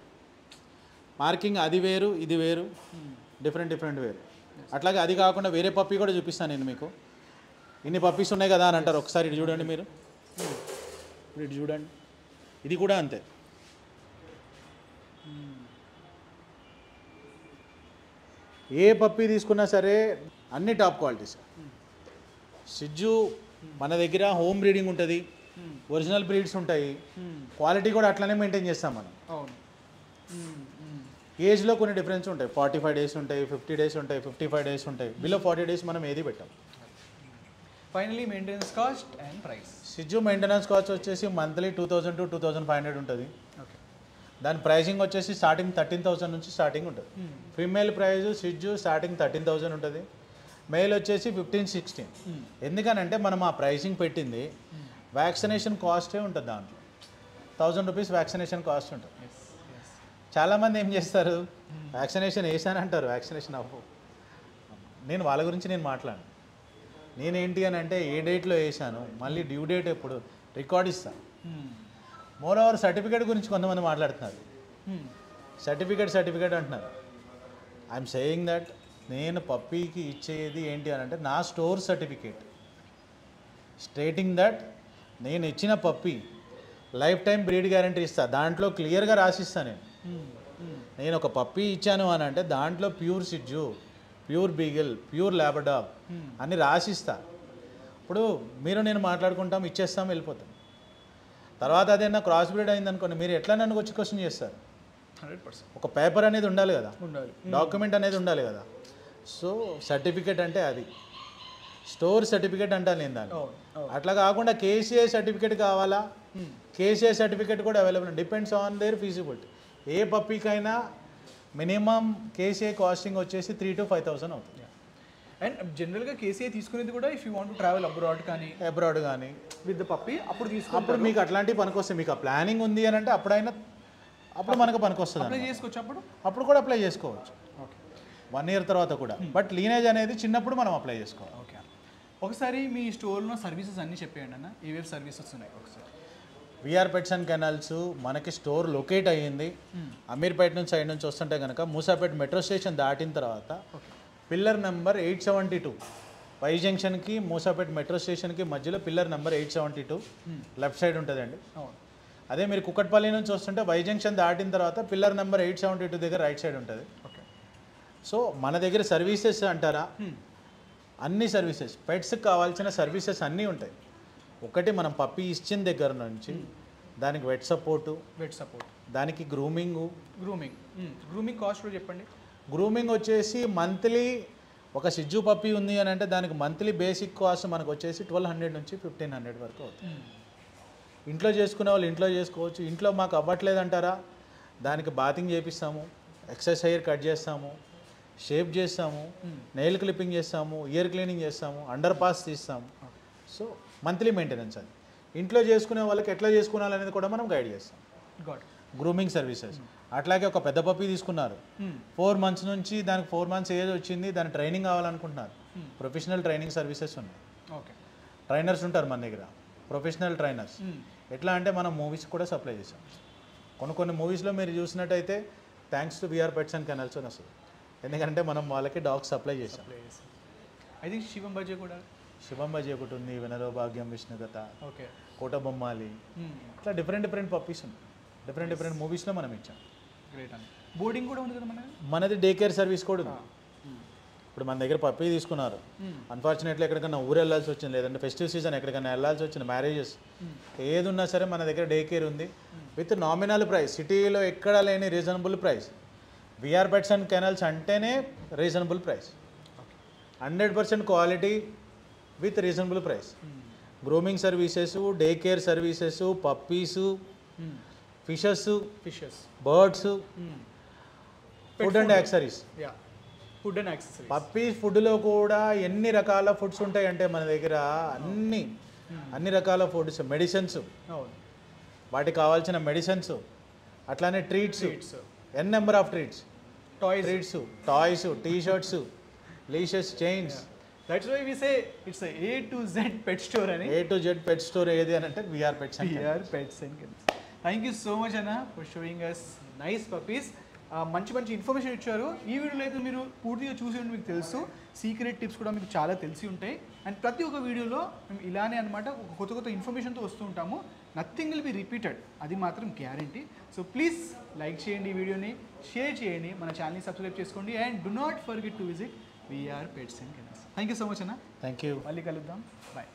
మార్కింగ్ అది వేరు ఇది వేరు, డిఫరెంట్ వేరు. అట్లాగే అది కాకుండా వేరే పప్పీ కూడా చూపిస్తాను నేను మీకు. ఇన్ని పప్పీస్ ఉన్నాయి కదా అని అంటారు, ఒకసారి ఇటు చూడండి మీరు, ఇటు చూడండి, ఇది కూడా అంతే. ఏ పప్పీ తీసుకున్నా సరే అన్ని టాప్ క్వాలిటీస్. సిజ్జు మన దగ్గర హోమ్ బ్రీడింగ్ ఉంటుంది, ఒరిజినల్ బ్రీడ్స్ ఉంటాయి, క్వాలిటీ కూడా అట్లనే మెయింటైన్ చేస్తాం మనం. ఏజ్లో కొన్ని డిఫరెన్స్ ఉంటాయి, 45 days ఉంటాయి, 50 days ఉంటాయి, 55 days ఉంటాయి. బిలో 40 days మనం ఏది పెట్టాం. Finally maintenance cost and price. సిజ్జు మెయింటెనెన్స్ కాస్ట్ వచ్చేసి మంత్లీ 2000 to 2500 ఉంటుంది. ఓకే. దాని ప్రైసింగ్ వచ్చేసి స్టార్టింగ్ 13,000 నుంచి స్టార్టింగ్ ఉంటుంది. ఫీమేల్ ప్రైస్ సిజ్జు స్టార్టింగ్ 13,000 ఉంటుంది, మేల్ వచ్చేసి 15-16. ఎందుకనంటే మనం ఆ ప్రైసింగ్ పెట్టింది వ్యాక్సినేషన్ కాస్టే ఉంటుంది, దాంట్లో 1000 rupees వ్యాక్సినేషన్ కాస్ట్ ఉంటుంది. చాలామంది ఏం చేస్తారు, వ్యాక్సినేషన్ వేసానంటారు, వ్యాక్సినేషన్ అవ్వవు. నేను వాళ్ళ గురించి నేను మాట్లాడను. నేనేంటి అని అంటే ఏ డేట్లో వేసాను, మళ్ళీ డ్యూ డేట్ ఎప్పుడు, రికార్డ్ ఇస్తాను. మోర్ ఓవర్ సర్టిఫికేట్ గురించి కొంతమంది మాట్లాడుతున్నారు, సర్టిఫికేట్ అంటున్నారు. ఐఎమ్ సేయింగ్ దట్ నేను పప్పీకి ఇచ్చేది ఏంటి అని అంటే నా స్టోర్ సర్టిఫికేట్ స్టేటింగ్ దట్ నేను ఇచ్చిన puppy life time breed guarantee ఇస్తా. దాంట్లో క్లియర్గా రాసిస్తాను నేను ఒక పప్పీ ఇచ్చాను అని అంటే దాంట్లో ప్యూర్ సిజ్జు, ప్యూర్ బీగల్, ప్యూర్ ల్యాబ్రడాగ్ అని రాసిస్తా. ఇప్పుడు మీరు నేను మాట్లాడుకుంటాం, ఇచ్చేస్తాం, వెళ్ళిపోతాం. తర్వాత అదేనా క్రాస్ బ్రీడ్ అయింది అనుకోండి, మీరు ఎట్లా నన్ను వచ్చి క్వశ్చన్ చేస్తారు? 100%. ఒక పేపర్ అనేది ఉండాలి కదా, ఉండాలి, డాక్యుమెంట్ అనేది ఉండాలి కదా. సో సర్టిఫికేట్ అంటే అది స్టోర్ సర్టిఫికేట్ అంటాను నేను దాన్ని. అట్లా కాకుండా కేసీఐ సర్టిఫికేట్ కావాలా, కేసీఐ సర్టిఫికేట్ కూడా available, depends on their feasibility. ఏ పప్పీకైనా మినిమం కేసీఐ కాస్టింగ్ వచ్చేసి 3,000 to 5,000 అవుతుంది. అండ్ జనరల్గా కేసీఐ తీసుకునేది కూడా if you want to travel abroad కానీ విత్ ద పప్పీ అప్పుడు అప్పుడు మీకు అట్లాంటివి పనికొస్తాయి. మీకు ఆ ప్లానింగ్ ఉంది అని అంటే అప్పుడు మనకు పనికొస్తుంది. అప్లై చేసుకోవచ్చు, అప్పుడు కూడా అప్లై చేసుకోవచ్చు. ఓకే. 1 year తర్వాత కూడా. బట్ లీనేజ్ అనేది చిన్నప్పుడు మనం అప్లై చేసుకోవాలి. ఓకే. ఒకసారి మీ స్టోర్లో సర్వీసెస్ అన్నీ చెప్పేయండి అన్న, ఏవేవి సర్వీసెస్ ఉన్నాయి ఒకసారి. విఆర్ పెట్స్ అండ్ కెనాల్స్ మనకి స్టోర్ లొకేట్ అయ్యింది అమీర్పేట సైడ్ నుంచి వస్తుంటే కనుక మూసాపేట మెట్రో స్టేషన్ దాటిన తర్వాత పిల్లర్ నెంబర్ 872 వై జంక్షన్కి మూసాపేట మెట్రో స్టేషన్కి మధ్యలో పిల్లర్ నెంబర్ 872 లెఫ్ట్ సైడ్ ఉంటుందండి. అదే మీరు కుక్కట్పల్లి నుంచి వస్తుంటే వై జంక్షన్ దాటిన తర్వాత పిల్లర్ నెంబర్ 872 దగ్గర రైట్ సైడ్ ఉంటుంది. ఓకే. సో మన దగ్గర సర్వీసెస్ అంటారా, అన్ని సర్వీసెస్, పెట్స్కి కావాల్సిన సర్వీసెస్ అన్నీ ఉంటాయి. ఒకటి మనం పప్పీ ఇచ్చిన దగ్గర నుంచి దానికి వెట్ సపోర్టు, దానికి గ్రూమింగ్ కాస్ట్ కూడా చెప్పండి. గ్రూమింగ్ వచ్చేసి మంత్లీ ఒక సిజ్జు పప్పీ ఉంది అని అంటే దానికి మంత్లీ బేసిక్ కాస్ట్ మనకు వచ్చేసి 1200 నుంచి 1500 వరకు అవుతుంది. ఇంట్లో చేసుకునే వాళ్ళు ఇంట్లో చేసుకోవచ్చు. ఇంట్లో మాకు అవ్వట్లేదంటారా, దానికి బాతింగ్ చేపిస్తాము, ఎక్సెస్ హెయిర్ కట్ చేస్తాము, షేప్ చేస్తాము, నెయిల్ క్లిప్పింగ్ చేస్తాము, ఇయర్ క్లీనింగ్ చేస్తాము, అండర్ పాస్ తీస్తాము. సో మంత్లీ మెయింటెనెన్స్ అది. ఇంట్లో చేసుకునే వాళ్ళకి ఎట్లా చేసుకోవాలనేది కూడా మనం గైడ్ చేస్తాం. Grooming services. అట్లాగే ఒక పెద్ద పప్పీ తీసుకున్నారు, 4 months నుంచి దానికి 4 months ఏజ్ వచ్చింది, దాని ట్రైనింగ్ కావాలనుకుంటున్నారు, ప్రొఫెషనల్ ట్రైనింగ్ సర్వీసెస్ ఉన్నాయి. ఓకే. ట్రైనర్స్ ఉంటారు మన దగ్గర, ప్రొఫెషనల్ ట్రైనర్స్. ఎట్లా అంటే మనం మూవీస్ కూడా సప్లై చేసాం. కొన్ని మూవీస్లో మీరు చూసినట్టయితే thanks to VR pets and kennels అని వస్తుంది. ఎందుకంటే మనం వాళ్ళకి డాగ్స్ సప్లై చేసాం. ఐ థింక్ శివం బజే ఒకటి ఉంది, వినరో భాగ్యం, విష్ణుగత, ఓకే, కోట బొమ్మాలి, ఇట్లా డిఫరెంట్ పప్పీస్ ఉన్నాయి. డిఫరెంట్ మూవీస్లో మనం ఇచ్చాం. గ్రేట్ అండి. బోర్డింగ్ కూడా ఉంది కదా మనది డే కేర్ సర్వీస్ కూడా ఉంది. ఇప్పుడు మన దగ్గర పప్పీ తీసుకున్నారు, అన్ఫార్చునేట్లీ ఎక్కడికైనా ఊరు వెళ్ళాల్సి వచ్చింది, లేదంటే ఫెస్టివ్ సీజన్ ఎక్కడికైనా వెళ్ళాల్సి వచ్చింది, మ్యారేజెస్ ఏది ఉన్నా సరే మన దగ్గర డే కేర్ ఉంది. విత్ నామినల్ ప్రైస్, సిటీలో ఎక్కడ లేని reasonable price. VR pets and kennels అంటేనే reasonable price, 100% quality with reasonable price. Grooming services, day care services, puppies, fishes, birds, food and accessories. Food and accessories. Puppies ఫుడ్లో కూడా ఎన్ని రకాల ఫుడ్స్ ఉంటాయి అంటే మన దగ్గర అన్ని రకాల ఫుడ్స్, మెడిసిన్స్, వాటికి కావాల్సిన మెడిసిన్స్, అట్లానే treats, n number of treats, toys, T-shirts, leashes, chains. That's why we say it's A to Z pet store అని. A to Z pet store ఏది అని అంటే VR pets and kennels. Thank you so much అన్న for showing us nice puppies. మంచి ఇన్ఫర్మేషన్ ఇచ్చారు. ఈ వీడియోలో అయితే మీరు పూర్తిగా చూసి ఉంటే మీకు తెలుసు, సీక్రెట్ టిప్స్ కూడా మీకు చాలా తెలిసి ఉంటాయి. అండ్ ప్రతి ఒక్క వీడియోలో మేము ఇలానే అనమాట ఒక కొత్త ఇన్ఫర్మేషన్తో వస్తూ ఉంటాము. నథింగ్ విల్ బి రిపీటెడ్, అది మాత్రం గ్యారంటీ. సో ప్లీజ్ లైక్ చేయండి, ఈ వీడియోని షేర్ చేయండి, మన ఛానల్ని సబ్స్క్రైబ్ చేసుకోండి. And do not forget to visit VR pets and kennels. Thank you so much అన్న. Thank you. మళ్ళీ కలుద్దాం. బాయ్.